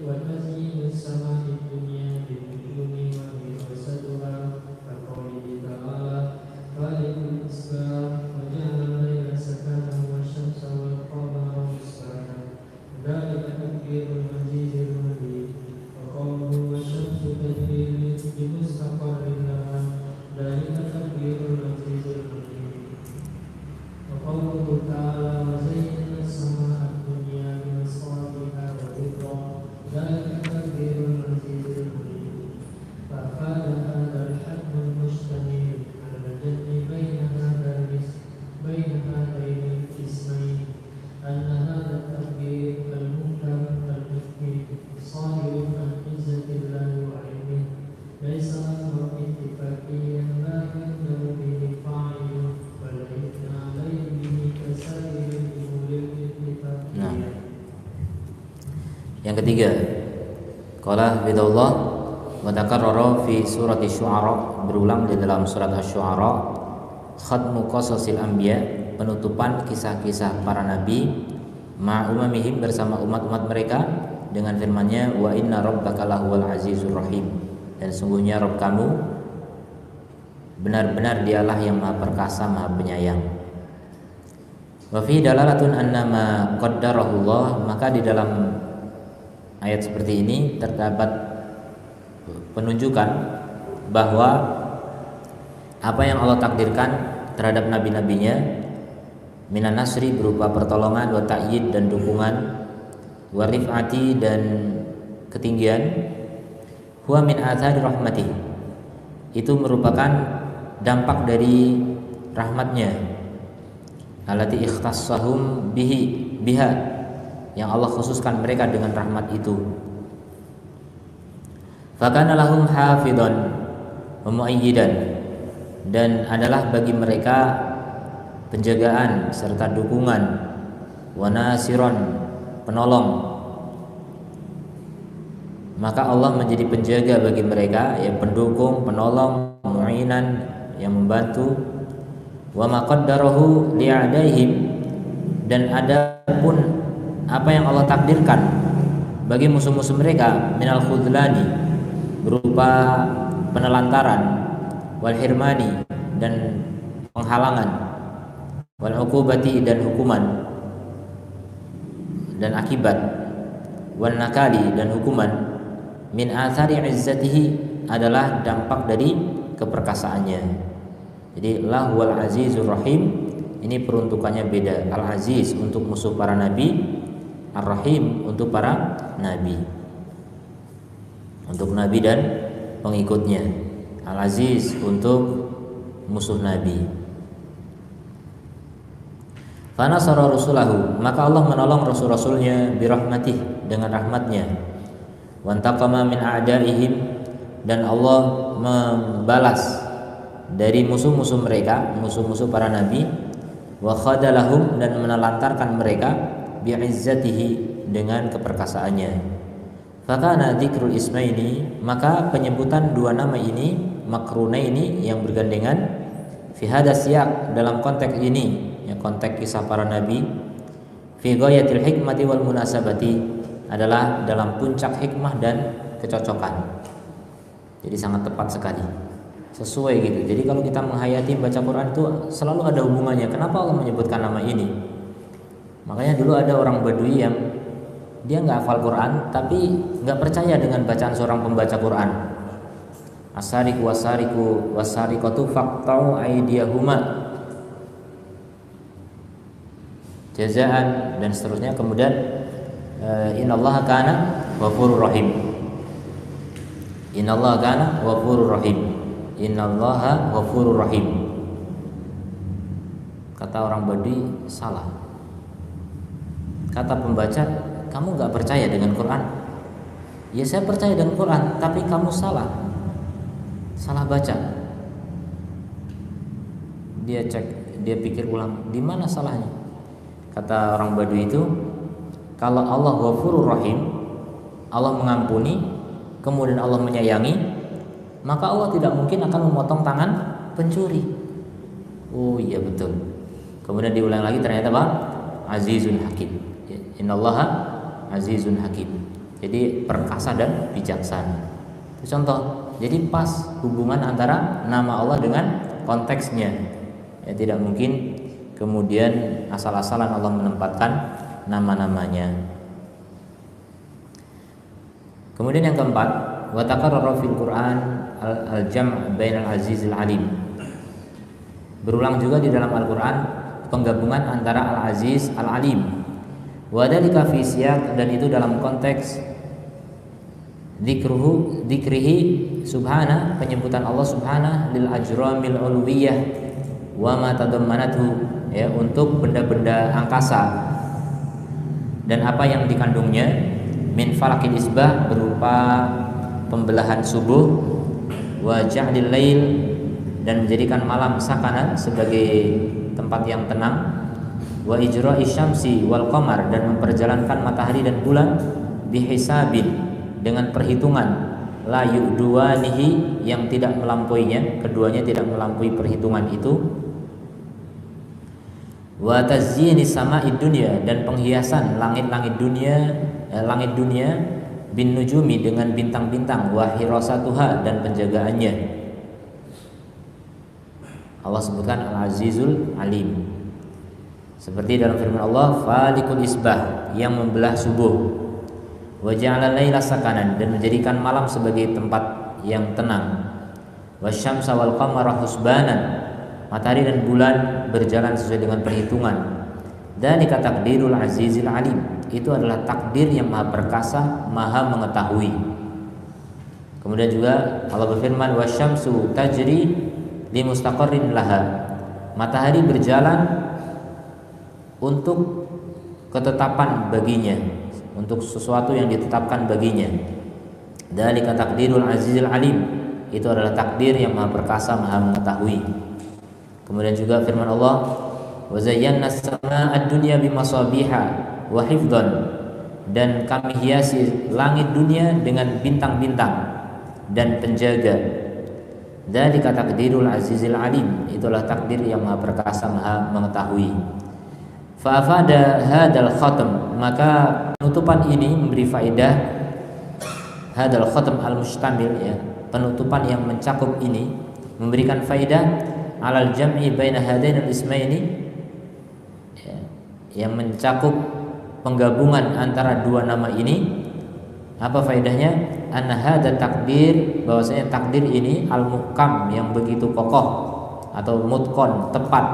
وتزيين السماء الدنيا بالنجوم وبرصدها كقوله تعالى خالق الإسلام وجعل الليل سكنا والشمس والقمر حسبانا ذلك تقدير العزيز العليم وقوله والشمس تجري لمستقر لها ذلك تقدير العزيز العليم وقوله تعالى وزينا السماء الدنيا بمصابيح وذكرى ذلك تقدير العزيز العليم فأفاد هذا الحكم المشتمل على الجمع بين هذين القسمين أن هذا التقدير المنكر المفيد صادر عن عزة الله وعلمه ليس أمر اتفاقيا لا يقدر به فاعل ولا يثنى عليه به كسائر الأمور الاتفاقية. Yang ketiga, qala hafizahullah wa takarrara fi surati Syu'ara, berulang di dalam surat Asy-Syu'ara, khatmu qasasil anbiya, penutupan kisah-kisah para nabi, ma'umamihim, bersama umat-umat mereka, dengan firman-Nya wa inna rabbaka lahuwal azizur rahim, dan sungguhnya Rabb kamu benar-benar dialah yang maha perkasa, maha penyayang. Wa fi dalalatun anna ma qaddarahu Allah, maka di dalam ayat seperti ini terdapat penunjukan bahwa apa yang Allah takdirkan terhadap nabi-nabinya minan nasri, berupa pertolongan, wa ta'yid, dan dukungan, wa rif'ati, dan ketinggian, huwa min athari rahmatih, itu merupakan dampak dari rahmatnya, allati ikhtassahum biha, yang Allah khususkan mereka dengan rahmat itu. Fakana lahum hafidhan wa muayyidan, dan adalah bagi mereka penjagaan serta dukungan, wa nasiron, penolong. Maka Allah menjadi penjaga bagi mereka, ya, pendukung, penolong, mu'inan, yang membantu. Wa ma qaddarahu li'adaihim, dan ada pun apa yang Allah takdirkan bagi musuh-musuh mereka, minal khudlani, berupa penelantaran, wal hirmani, dan penghalangan, wal uqubati, dan hukuman dan akibat, wal nakali, dan hukuman, min athari izzatihi, adalah dampak dari keperkasaannya. Jadi lahwal azizur rahim, ini peruntukannya beda. Al-Aziz untuk musuh para nabi, Ar-Rahim untuk para nabi, untuk nabi dan pengikutnya. Al-Aziz untuk musuh nabi. Fanasara rasulahu, maka Allah menolong rasul-rasulnya birahmatih, dengan rahmatnya. Wantaqama min a'daihim, dan Allah membalas dari musuh-musuh mereka, musuh-musuh para nabi. Wa khadalahum, dan menelantarkan mereka bi'izzatihi, dengan keperkasaannya. Fakana dzikrul ismaini, maka penyebutan dua nama ini, makrunaini, yang bergandengan, fi hada siyaq, dalam konteks ini, ya konteks kisah para nabi, fi ghayatil hikmati wal munasabati, adalah dalam puncak hikmah dan kecocokan. Jadi sangat tepat sekali, sesuai gitu. Jadi kalau kita menghayati baca Quran itu selalu ada hubungannya. Kenapa Allah menyebutkan nama ini? Makanya dulu ada orang Badui yang dia nggak hafal Quran tapi nggak percaya dengan bacaan seorang pembaca Quran. Asariku wasariku wasariqatu faqta'u aydiyahuma jazaan dan seterusnya. Kemudian innallaha kana ghafurur rahim. Innallaha kana ghafurur rahim. Innallaha ghafurur rahim. Kata orang Badui salah. Kata pembaca, kamu nggak percaya dengan Quran? Ya saya percaya dengan Quran, tapi kamu salah baca. Dia cek, dia pikir ulang, di mana salahnya? Kata orang Badui itu, kalau Allah Ghafurur Rahim, Allah mengampuni, kemudian Allah menyayangi, maka Allah tidak mungkin akan memotong tangan pencuri. Oh iya betul. Kemudian diulang lagi, ternyata apa? Azizun Hakim. Innallaha azizun hakim. Jadi perkasa dan bijaksana. Itu contoh. Jadi pas hubungan antara nama Allah dengan konteksnya. Ya tidak mungkin kemudian asal-asalan Allah menempatkan nama-namanya. Kemudian yang keempat, wa takarrara fil Qur'an al-jam' bainal azizil alim. Berulang juga di dalam Al-Qur'an penggabungan antara al-aziz al-alim. Wa dzalika fi siyaq, dan itu dalam konteks dzikrihi subhana, penyebutan Allah subhana lil ajramil uluwiyah wa ma tadammanathu, ya untuk benda-benda angkasa dan apa yang dikandungnya, min falakil isbah berupa pembelahan subuh, wa ja'lil lail dan menjadikan malam sakana sebagai tempat yang tenang, wa ijra'i syamsi wal qamar dan memperjalankan matahari dan bulan, bihisabin dengan perhitungan, la yu'duwanihi yang tidak melampauinya, keduanya tidak melampaui perhitungan itu, wa tazyini sama'id dunya dan penghiasan langit dunia bin nujumi dengan bintang-bintang, wa hirasatuha dan penjagaannya. Allah sebutkan al-azizul alim. Seperti dalam firman Allah, falikul isbah, yang membelah subuh, wa ja'ala laila sakanan dan menjadikan malam sebagai tempat yang tenang, wasyamsa wal qamara husbanan, matahari dan bulan berjalan sesuai dengan perhitungan. Dzalika taqdirul azizil alim, itu adalah takdir yang maha perkasa, maha mengetahui. Kemudian juga Allah berfirman, wasyamsu tajri li mustaqarrin laha, matahari berjalan untuk ketetapan baginya, untuk sesuatu yang ditetapkan baginya. Dzalika taqdirul azizil alim, itu adalah takdir yang maha perkasa, maha mengetahui. Kemudian juga firman Allah, wa zayyana as-samaa'a ad-dunya bimasabiha wa hifdhan, dan kami hiasi langit dunia dengan bintang-bintang dan penjaga. Dzalika taqdirul azizil alim, itulah takdir yang maha perkasa, maha mengetahui. Fa'afada hadal khatam, maka penutupan ini memberi faedah, hadal khatam al-mustamil, ya, penutupan yang mencakup ini memberikan faedah alal jam'i baina hadain al-ismaini, ya, yang mencakup penggabungan antara dua nama ini. Apa faedahnya? Anna hadza takdir, bahwasanya takdir ini al-muhkam, yang begitu kokoh atau mutqon, tepat,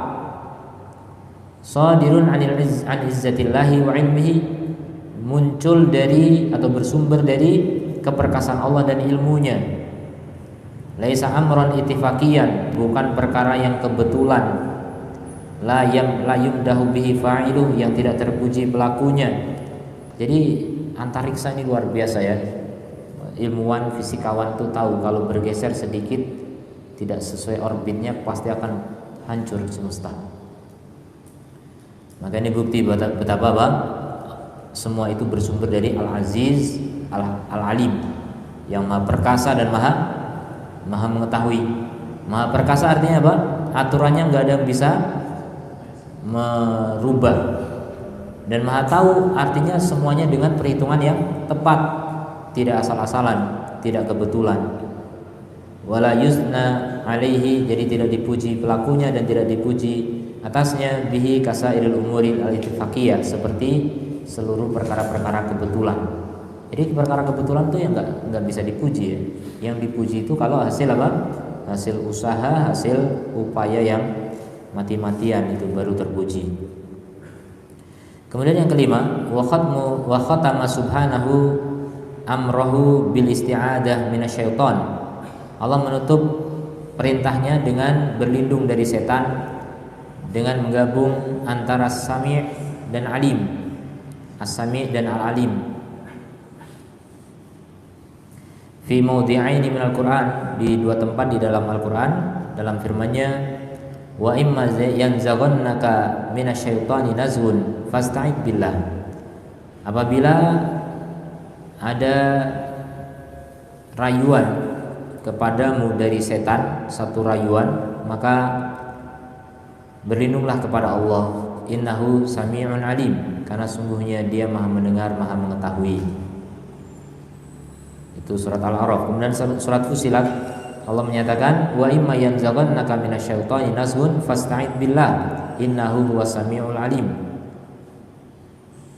sadirun an izzatillahi wa ilmihi, muncul dari atau bersumber dari keperkasaan Allah dan ilmunya. Laisa amran ittifaqiyan, bukan perkara yang kebetulan. La yumdahu bihi fa'iluh, yang tidak terpuji pelakunya. Jadi antariksa ini luar biasa, ya. Ilmuwan, fisikawan tuh tahu kalau bergeser sedikit tidak sesuai orbitnya pasti akan hancur semesta. Maka ini bukti betapa apa? Semua itu bersumber dari Al-Aziz Al-Alim, yang maha perkasa dan maha mengetahui. Maha perkasa artinya apa? aturannya nggak ada yang bisa merubah. Dan Maha tahu artinya semuanya dengan perhitungan yang tepat, tidak asal-asalan, tidak kebetulan. Wala yusna alaihi, jadi tidak dipuji pelakunya dan tidak dipuji atasnya, bihi kasairil umuri al-ittifaqiyah, seperti seluruh perkara-perkara kebetulan. Jadi perkara kebetulan itu yang nggak bisa dipuji ya. Yang dipuji itu kalau hasil apa? Hasil usaha, hasil upaya yang mati-matian, itu baru terpuji. Kemudian yang kelima, wa khatama subhanahu amrahu bil isti'adah minasyaiton. Allah menutup perintahnya dengan berlindung dari setan dengan menggabung antara As-Sami' dan Alim. As-Sami' dan Al-Alim. Fi mawdi'aini minal Qur'an, di dua tempat di dalam Al-Qur'an, dalam firman-Nya, wa imma yanzaghannaka minasyaitani nazghun fasta'id billah. Apabila ada rayuan kepadamu dari setan, satu rayuan, maka berlindunglah kepada Allah. Innahu sami'un alim, karena sungguhnya Dia Maha mendengar, Maha mengetahui. Itu surat Al-A'raf. Kemudian surat Fussilat, Allah menyatakan, wa imma yanzaghannaka minasyaitani nazghun fasta'id billah innahu huwas samiul alim.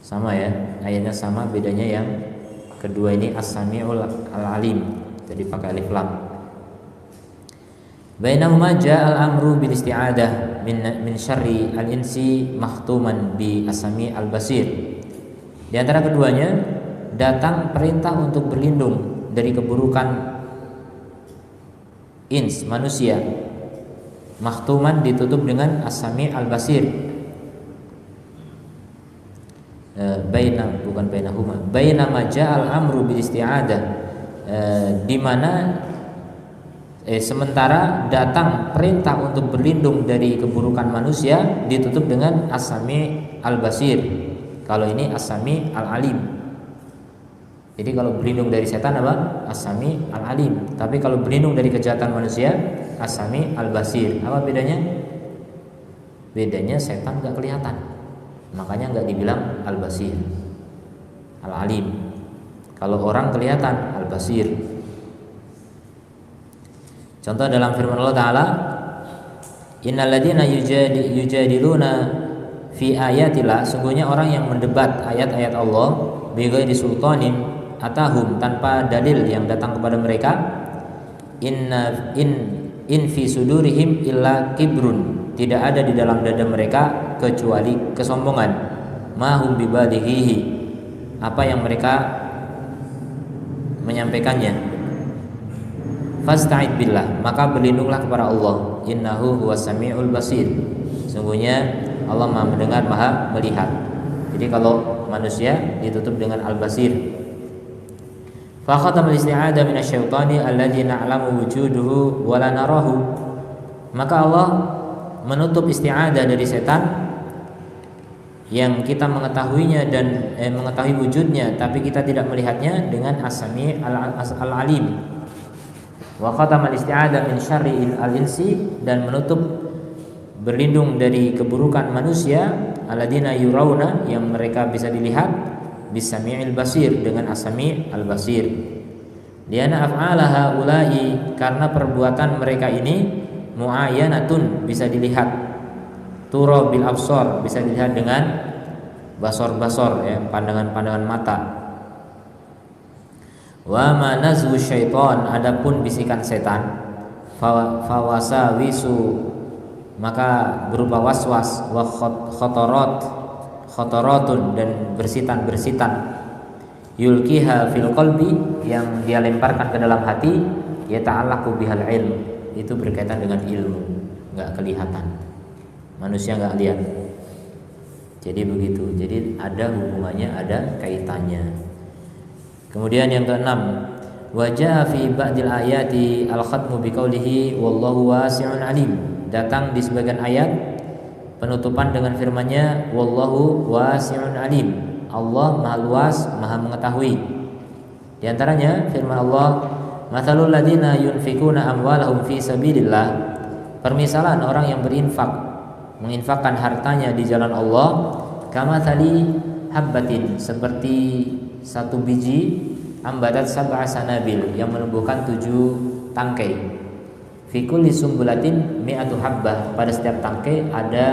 Sama ya, ayatnya sama, bedanya yang kedua ini as-samiul al-alim, jadi pakai alif lam. Bainahuma ja'al amru bil isti'adah min syarri al-insi mahtuman bi as-sami' al-basir. Di antara keduanya datang perintah untuk berlindung dari keburukan ins, manusia. Mahtuman ditutup dengan as-sami' al-basir. Bainama ja'al amru bil isti'adah, di mana sementara datang perintah untuk berlindung dari keburukan manusia ditutup dengan as-sami' al-basir. Kalau ini as-sami' al-alim. Jadi kalau berlindung dari setan apa? As-sami' al-alim. Tapi kalau berlindung dari kejahatan manusia, as-sami' al-basir. Apa bedanya? Bedanya setan enggak kelihatan, makanya enggak dibilang al-basir, al-alim. Kalau orang kelihatan, al-basir. Contoh dalam firman Allah Ta'ala, innal ladzina yujadiluna fi ayatillah, sungguhnya orang yang mendebat ayat-ayat Allah bighairi sultanin atahum, tanpa dalil yang datang kepada mereka, in fi sudurihim illa kibrun, tidak ada di dalam dada mereka kecuali kesombongan, mahum bibalighihi, apa yang mereka menyampaikannya. Fasta'id billah, maka berlindunglah kepada Allah. Innahu huwas samiul basir, sungguhnya Allah Maha mendengar, Maha melihat. Jadi kalau manusia ditutup dengan al-basir. Fa khatama al-isti'adah minasyaitani alladzi na'lamu wujuduhu wa la narahu, maka Allah menutup isti'adah dari setan yang kita mengetahuinya dan mengetahui wujudnya tapi kita tidak melihatnya dengan as-sami' al-alim. Wa khatama al-isti'adah min syarri al-insi, dan menutup berlindung dari keburukan manusia, alladzina yurawna, yang mereka bisa dilihat, bis-sami'il basir, dengan as-sami' al-basir. Liana af'alaha ulai, karena perbuatan mereka ini muayyanatun, bisa dilihat, tura bil absar, bisa dilihat dengan basor-basor ya, pandangan-pandangan mata. Wa ma nazwu syaitan, adapun bisikan setan, fawasawisu, maka berupa waswas, wa khotorotun, dan bersitan-bersitan, yulkiha fil qalbi, yang dia lemparkan ke dalam hati, yata'allaqu bihal ilm, itu berkaitan dengan ilmu, enggak kelihatan, manusia enggak lihat. Jadi begitu, jadi ada hubungannya, ada kaitannya. Kemudian yang keenam, wajah fi ba'dil ayati al-khatmu biqaulihi wallahu wasi'un alim, datang di sebagian ayat penutupan dengan firman-Nya wallahu wasi'un alim, Allah Maha luas, Maha mengetahui. Di antaranya firman Allah, matsalul ladzina yunfikuna amwalahum fi sabilillah Permisalan orang yang berinfak, menginfakkan hartanya di jalan Allah, kama tali habbatin, seperti satu biji ambatat sab'a sanabil, yang menumbuhkan 7 tangkai. Fi kulli sumbulatin mi'atu habbah, pada setiap tangkai ada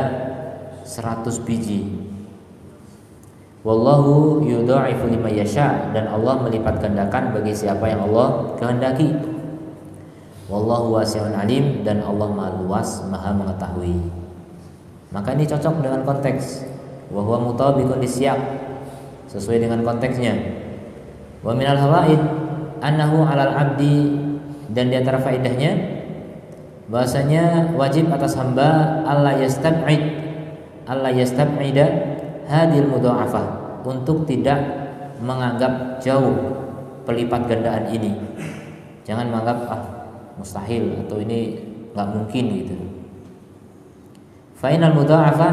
100 biji. Wallahu yudha'ifu liman yasha, dan Allah melipat gandakan bagi siapa yang Allah kehendaki. Wallahu wasi'un alim, dan Allah Maha luas, Maha mengetahui. Maka ini cocok dengan konteks. Wa huwa mutabiqun lisiyaq, sesuai dengan konteksnya. Wa minal hawaid annahu 'alal 'abdi, dan di antara faedahnya bahasanya wajib atas hamba alla yastab'ida hadil mudha'afah, untuk tidak menganggap jauh pelipat gandaan ini. Jangan menganggap mustahil atau ini nggak mungkin gitu. Fa'inal mudha'afa,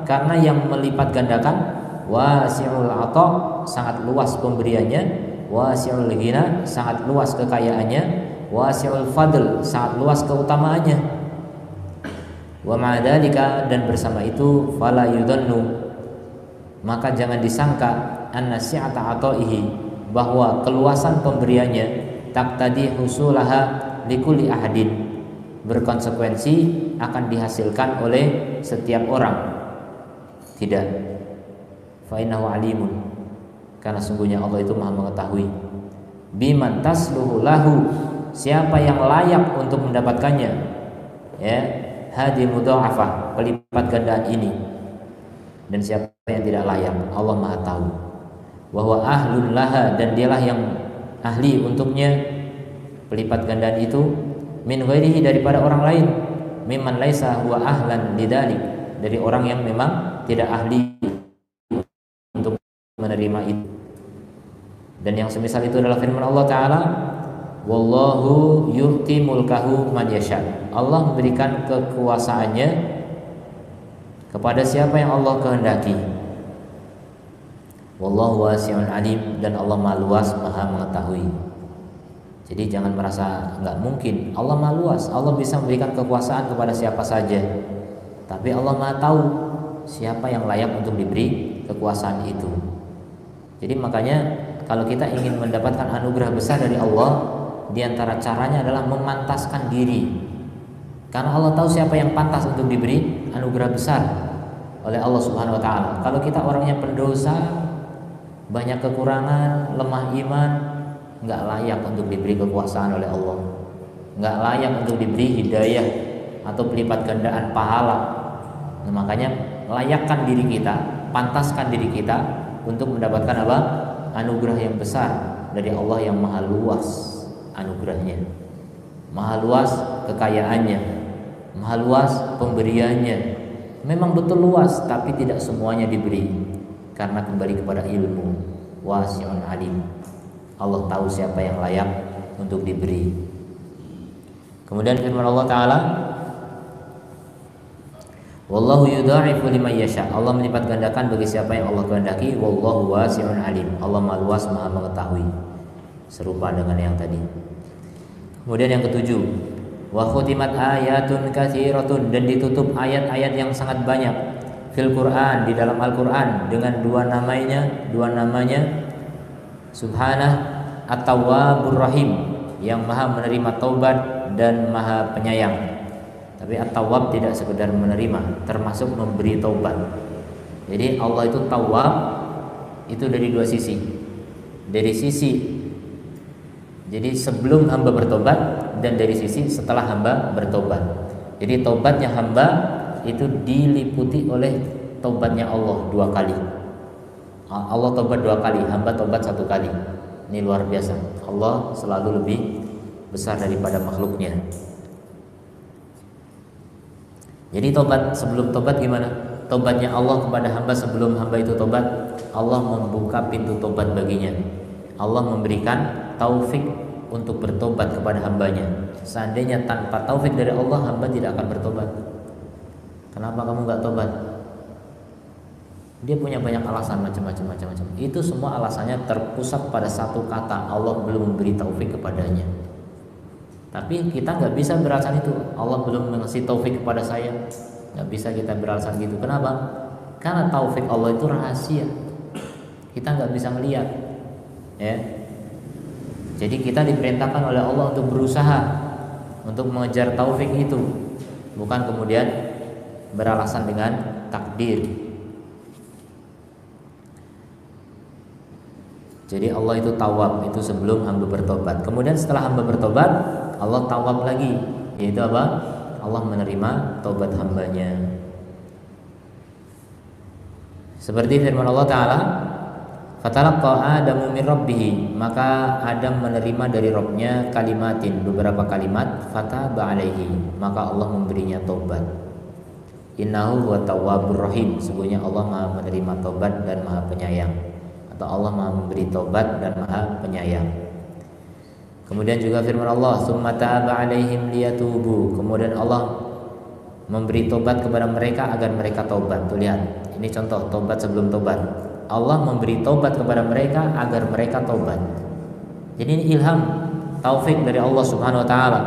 karena yang melipat gandakan wasi'ul 'ata, sangat luas pemberiannya, wasi'ul ghina, sangat luas kekayaannya, wasi'ul fadl, sangat luas keutamaannya. Wa ma'adzalika, dan bersama itu fala yudhannu, maka jangan disangka anna si'ata 'ataihi, bahwa keluasan pemberiannya taqtadi husulaha likulli ahadin, berkonsekuensi akan dihasilkan oleh setiap orang. Tidak. Fa innahu alimun, karena sungguhnya Allah itu Maha mengetahui. Biman tasluhu lahu, siapa yang layak untuk mendapatkannya, ya, hadhi mudha'afah, pelipat gandaan ini, dan siapa yang tidak layak, Allah Maha tahu. Wa huwa ahlun laha, dan dialah yang ahli untuknya pelipat gandaan itu, min ghairihi, daripada orang lain, mimman laisa huwa ahlan lidzalik, dari orang yang memang tidak ahli untuk menerima itu. Dan yang semisal itu adalah firman Allah Ta'ala, wallahu yu'ti mulkahu man yasha, Allah memberikan kekuasaannya kepada siapa yang Allah kehendaki. Wallahu wasi'un alim, dan Allah Maha luas, Maha mengetahui. Jadi jangan merasa nggak mungkin. Allah Maha luas, Allah bisa memberikan kekuasaan kepada siapa saja. Tapi Allah Maha tahu siapa yang layak untuk diberi kekuasaan itu. Jadi makanya kalau kita ingin mendapatkan anugerah besar dari Allah, di antara caranya adalah memantaskan diri. Karena Allah tahu siapa yang pantas untuk diberi anugerah besar oleh Allah Subhanahu wa taala. Kalau kita orangnya pendosa, banyak kekurangan, lemah iman, nggak layak untuk diberi kekuasaan oleh Allah, nggak layak untuk diberi hidayah atau pelipat gandaan pahala. Nah, makanya layakkan diri kita, pantaskan diri kita untuk mendapatkan apa? Anugerah yang besar dari Allah yang Maha luas anugerahnya, Maha luas kekayaannya, Maha luas pemberiannya. Memang betul luas, tapi tidak semuanya diberi, karena kembali kepada ilmu. Wasi'un alim, Allah tahu siapa yang layak untuk diberi. Kemudian firman Allah Ta'ala, wallahu yudha'ifu liman yasha, Allah melipat gandakan bagi siapa yang Allah kehendaki. Wallahu wasi'un alim, Allah Maha luas, Maha mengetahui. Serupa dengan yang tadi. Kemudian yang ketujuh, wa khutimat ayatun katsiratun, dan ditutup ayat-ayat yang sangat banyak fil Quran, di dalam Al-Quran, dengan dua namanya Subhanah At-Tawwabur Rahim, yang Maha menerima taubat dan Maha penyayang. Tapi At-Tawwab tidak sekedar menerima, termasuk memberi taubat. Jadi Allah itu Tawwab itu dari dua sisi. Dari sisi jadi sebelum hamba bertobat, dan dari sisi setelah hamba bertobat. Jadi taubatnya hamba itu diliputi oleh taubatnya Allah 2 kali. Allah taubat 2 kali, hamba taubat 1 kali. Ini luar biasa. Allah selalu lebih besar daripada makhluknya. Jadi tobat, sebelum tobat gimana? Tobatnya Allah kepada hamba sebelum hamba itu tobat, Allah membuka pintu tobat baginya. Allah memberikan taufik untuk bertobat kepada hambanya. Seandainya tanpa taufik dari Allah, hamba tidak akan bertobat. Kenapa kamu gak tobat? Dia punya banyak alasan, macam-macam. Itu semua alasannya terpusat pada satu kata, Allah belum memberi taufik kepadanya. Tapi kita nggak bisa beralasan itu, Allah belum mengasih taufik kepada saya. Nggak bisa kita beralasan gitu. Kenapa? Karena taufik Allah itu rahasia. Kita nggak bisa melihat, ya. Jadi kita diperintahkan oleh Allah untuk berusaha untuk mengejar taufik itu, bukan kemudian beralasan dengan takdir. Jadi Allah itu tawab, itu sebelum hamba bertobat. Kemudian setelah hamba bertobat, Allah tawab lagi, yaitu apa? Allah menerima taubat hambanya. Seperti firman Allah Ta'ala, Fatalaqa Adamu min rabbih, maka Adam menerima dari Rabbnya kalimatin, beberapa kalimat, fataba alaihi, maka Allah memberinya taubat. Innahu huwa tawwabur rahim, sesungguhnya Allah Maha menerima taubat dan Maha penyayang, atau Allah Maha memberi taubat dan Maha penyayang. Kemudian juga firman Allah, summa taba alaihim liyatubu, kemudian Allah memberi taubat kepada mereka agar mereka taubat. Tuh lihat, ini contoh taubat sebelum taubat. Allah memberi taubat kepada mereka agar mereka taubat. Jadi ini ilham, taufik dari Allah Subhanahu wa taala.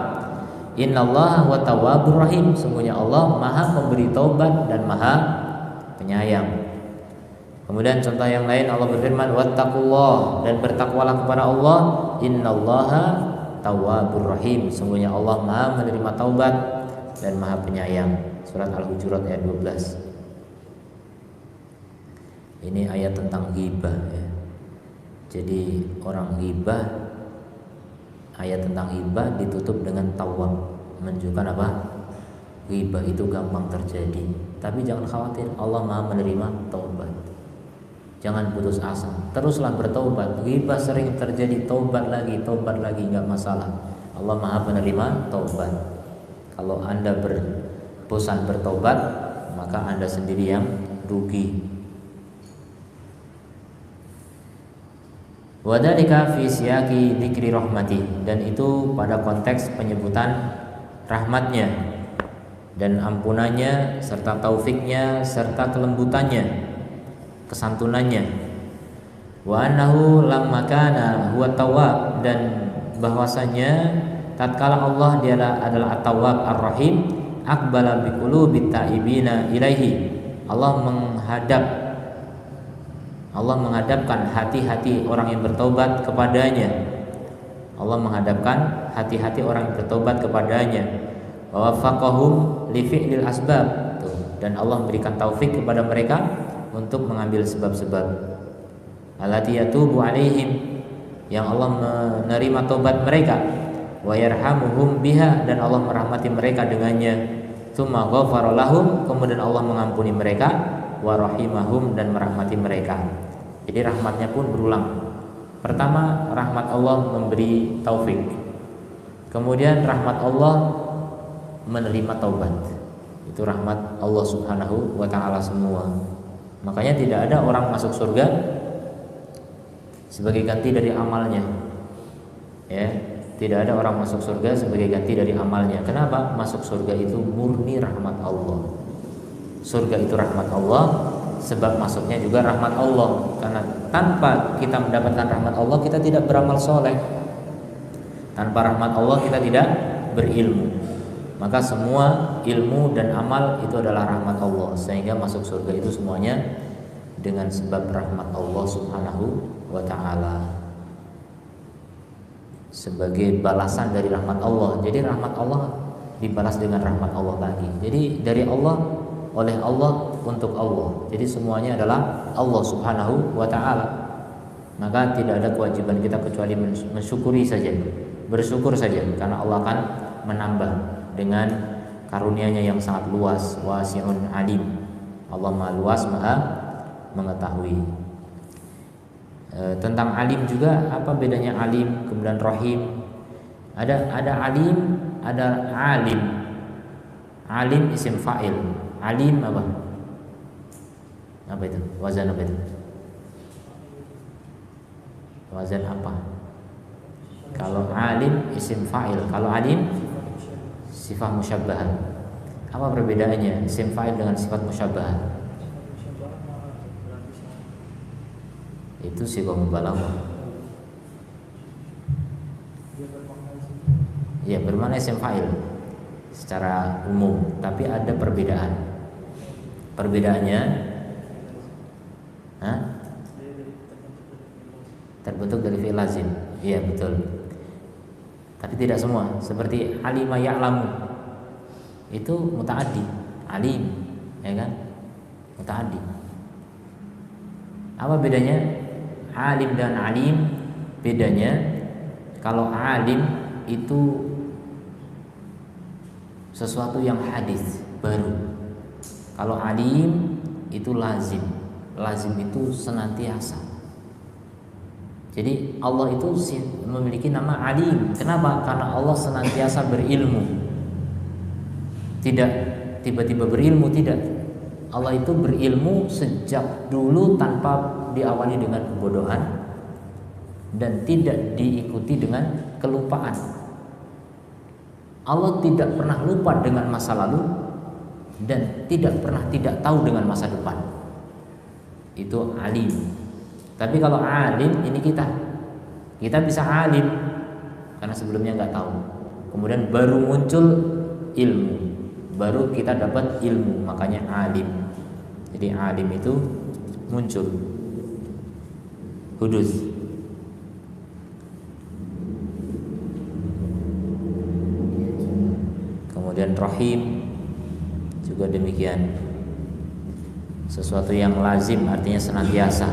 Innallaha huwa tawwabur rahim, sesungguhnya Allah Maha memberi taubat dan Maha penyayang. Kemudian contoh yang lain, Allah berfirman, wattaqullah, dan bertakwalah kepada Allah, innallaha tawwabur rahim, sesungguhnya Allah Maha menerima taubat dan Maha penyayang. Surat Al-Hujurat ayat 12. Ini ayat tentang ghibah, ya. Jadi orang ghibah, ayat tentang ghibah ditutup dengan tawab, menunjukkan apa? Ghibah itu gampang terjadi. Tapi jangan khawatir, Allah Maha menerima taubat. Jangan putus asa, teruslah bertaubat. Ghibah sering terjadi, taubat lagi, nggak masalah. Allah Maha penerima taubat. Kalau Anda bosan bertaubat, maka Anda sendiri yang rugi. Wadhalika fi siyaqi dzikri rahmati, dan itu pada konteks penyebutan rahmatnya dan ampunannya serta taufiknya serta kelembutannya, kesantunannya. Wa annahu lamma kana huwa tawwab, dan bahwasanya tatkala Allah dia adalah at-tawwab ar-rahim, aqbala biqulubit ta'ibina ilaihi, Allah menghadapkan hati-hati orang yang bertobat kepadanya. Allah menghadapkan hati-hati orang yang bertobat kepadanya. Wa waffaqahum li fi'lil asbab. Dan Allah memberikan taufik kepada mereka untuk mengambil sebab-sebab. Allati yatubu alaihim, yang Allah menerima taubat mereka. Wa yarhamuhum biha, dan Allah merahmati mereka dengannya. Tsumma ghafara lahum, kemudian Allah mengampuni mereka. Wa rahimahum, dan merahmati mereka. Jadi rahmatnya pun berulang. Pertama, rahmat Allah memberi taufik. Kemudian rahmat Allah menerima taubat. Itu rahmat Allah Subhanahu wa taala semua. Makanya tidak ada orang masuk surga sebagai ganti dari amalnya. Ya, tidak ada orang masuk surga sebagai ganti dari amalnya. Kenapa? Masuk surga itu murni rahmat Allah. Surga itu rahmat Allah, sebab masuknya juga rahmat Allah. Karena tanpa kita mendapatkan rahmat Allah, kita tidak beramal soleh. Tanpa rahmat Allah, kita tidak berilmu. Maka semua ilmu dan amal itu adalah rahmat Allah, sehingga masuk surga itu semuanya dengan sebab rahmat Allah Subhanahu wa ta'ala, sebagai balasan dari rahmat Allah. Jadi rahmat Allah dibalas dengan rahmat Allah lagi. Jadi dari Allah, oleh Allah, untuk Allah. Jadi semuanya adalah Allah Subhanahu wa ta'ala. Maka tidak ada kewajiban kita kecuali mensyukuri saja, bersyukur saja, karena Allah akan menambah dengan karunia-Nya yang sangat luas. Wasi'un alim, Allah Maha luas, Maha mengetahui. Tentang alim juga, apa bedanya alim kemudian rahim? Ada alim, ada alim. Alim isim fa'il. Alim apa? Apa itu? Wazan apa itu? Wazan apa? Kalau alim isim fa'il, kalau alim sifat musyabbahan. Apa perbedaannya isim fa'il dengan sifat musyabbahan? Itu sifat mubalaghah. Ya, bermakna isim fa'il secara umum, tapi ada perbedaan. Perbedaannya terbentuk dari fi'il lazim. Iya, betul. Tapi tidak semua. Seperti alima ya'lamu. Itu muta'addi, alim, ya kan? Muta'addi. Apa bedanya alim dan alim? Bedanya kalau alim itu sesuatu yang hadis, baru. Kalau alim itu lazim. Lazim itu senantiasa. Jadi Allah itu memiliki nama alim. Kenapa? Karena Allah senantiasa berilmu. Tidak tiba-tiba berilmu, tidak. Allah itu berilmu sejak dulu tanpa diawali dengan kebodohan dan tidak diikuti dengan kelupaan. Allah tidak pernah lupa dengan masa lalu dan tidak pernah tidak tahu dengan masa depan. Itu alim. Tapi kalau alim ini kita bisa alim karena sebelumnya nggak tahu. Kemudian baru muncul ilmu, baru kita dapat ilmu, makanya alim. Jadi alim itu muncul, hudus. Kemudian rahim juga demikian, sesuatu yang lazim artinya senantiasa.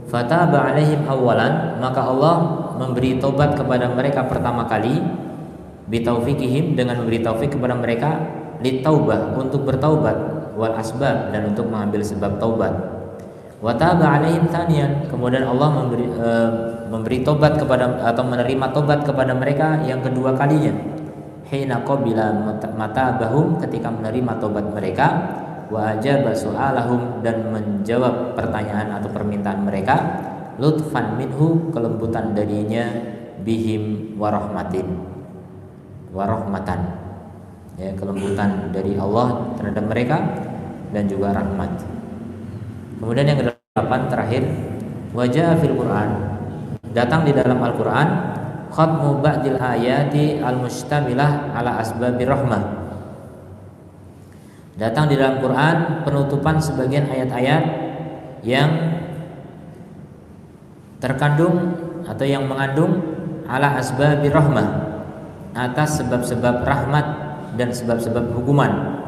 Fataba alaihim awalan, maka Allah memberi taubat kepada mereka pertama kali, bitaufikihim, dengan memberi taufik kepada mereka, litaubah, untuk bertaubat, wal asbab, dan untuk mengambil sebab taubat. Wataba alaihim thaniyan, kemudian Allah memberi tobat kepada atau menerima tobat kepada mereka yang kedua kalinya. Hina qabila matabahum, ketika menerima tobat mereka, wa ajaba su'alahum, dan menjawab pertanyaan atau permintaan mereka, lutfan minhu, kelembutan darinya, bihim warahmatan, ya, kelembutan dari Allah terhadap mereka dan juga rahmat. Kemudian yang ke-8 terakhir, wajah fil Quran, datang di dalam Al-Quran, khatmu ba'dil ayati al-mustamilah ala asbabir rahmah. Datang di dalam Quran penutupan sebagian ayat-ayat yang terkandung atau yang mengandung ala asbabir rahmah, atas sebab-sebab rahmat dan sebab-sebab hukuman.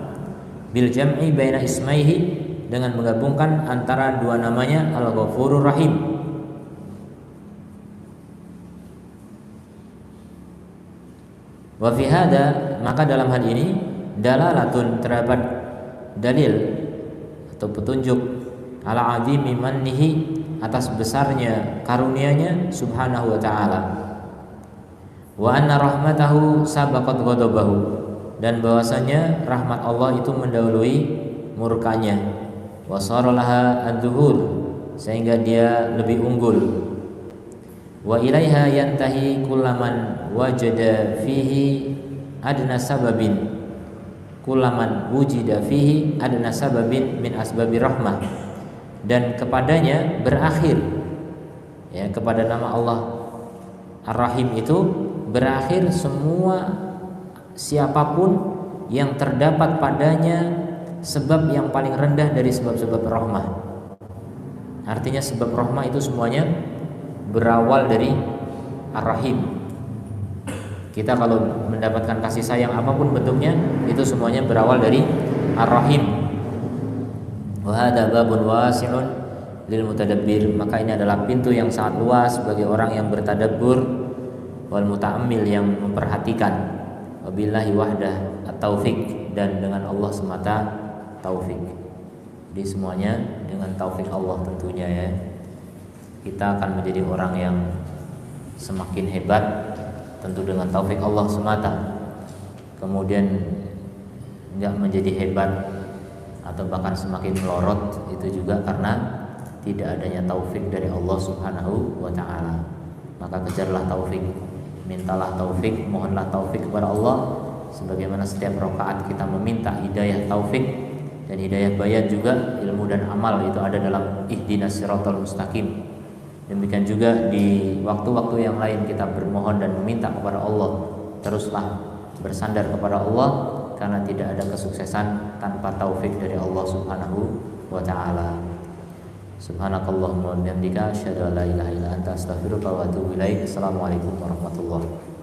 Bil jam'i baina ismaihi, dengan menggabungkan antara dua namanya, Al-Ghafurur Rahim. Wa fi hada, maka dalam hal ini, dalalatun, terdapat dalil atau petunjuk, ala azimi mannihi, atas besarnya karunia-Nya subhanahu wa ta'ala, wa anna rahmatahu sabaqat ghadabahu, dan bahwasanya rahmat Allah itu mendahului murkanya, wa saralaha ad-duhur, sehingga dia lebih unggul, wa ilaiha yantahi kullaman wajada fihi adna sababin, kullaman wujida fihi adna sababin min asbabi rahmah, dan kepadanya berakhir, ya, kepada nama Allah Ar-Rahim itu berakhir semua siapapun yang terdapat padanya sebab yang paling rendah dari sebab-sebab rahmah. Artinya sebab rahmah itu semuanya berawal dari Ar-Rahim. Kita kalau mendapatkan kasih sayang apapun bentuknya, itu semuanya berawal dari Ar-Rahim. Wa hadza babun wasi'un lil mutadabbir, maka ini adalah pintu yang sangat luas bagi orang yang bertadabbur, wal muta'ammil, yang memperhatikan. Wabillahi wahdah at-taufiq, dan dengan Allah semata taufik. Jadi semuanya dengan taufik Allah tentunya, ya. Kita akan menjadi orang yang semakin hebat tentu dengan taufik Allah semata. Kemudian enggak menjadi hebat atau bahkan semakin melorot, itu juga karena tidak adanya taufik dari Allah Subhanahu wa ta'ala. Maka kejarlah taufik, mintalah taufik, mohonlah taufik kepada Allah, sebagaimana setiap rakaat kita meminta hidayah taufik Dan hidayah bayan juga ilmu dan amal itu ada dalam ihdinas siratal mustaqim. Demikian juga di waktu-waktu yang lain kita bermohon dan meminta kepada Allah, teruslah bersandar kepada Allah karena tidak ada kesuksesan tanpa taufik dari Allah Subhanahu wa taala. Subhanakallahumma wa bihamdika asyhadu an la ilaha illa anta astaghfiruka wa atubu ilaik. Assalamualaikum warahmatullahi wabarakatuh.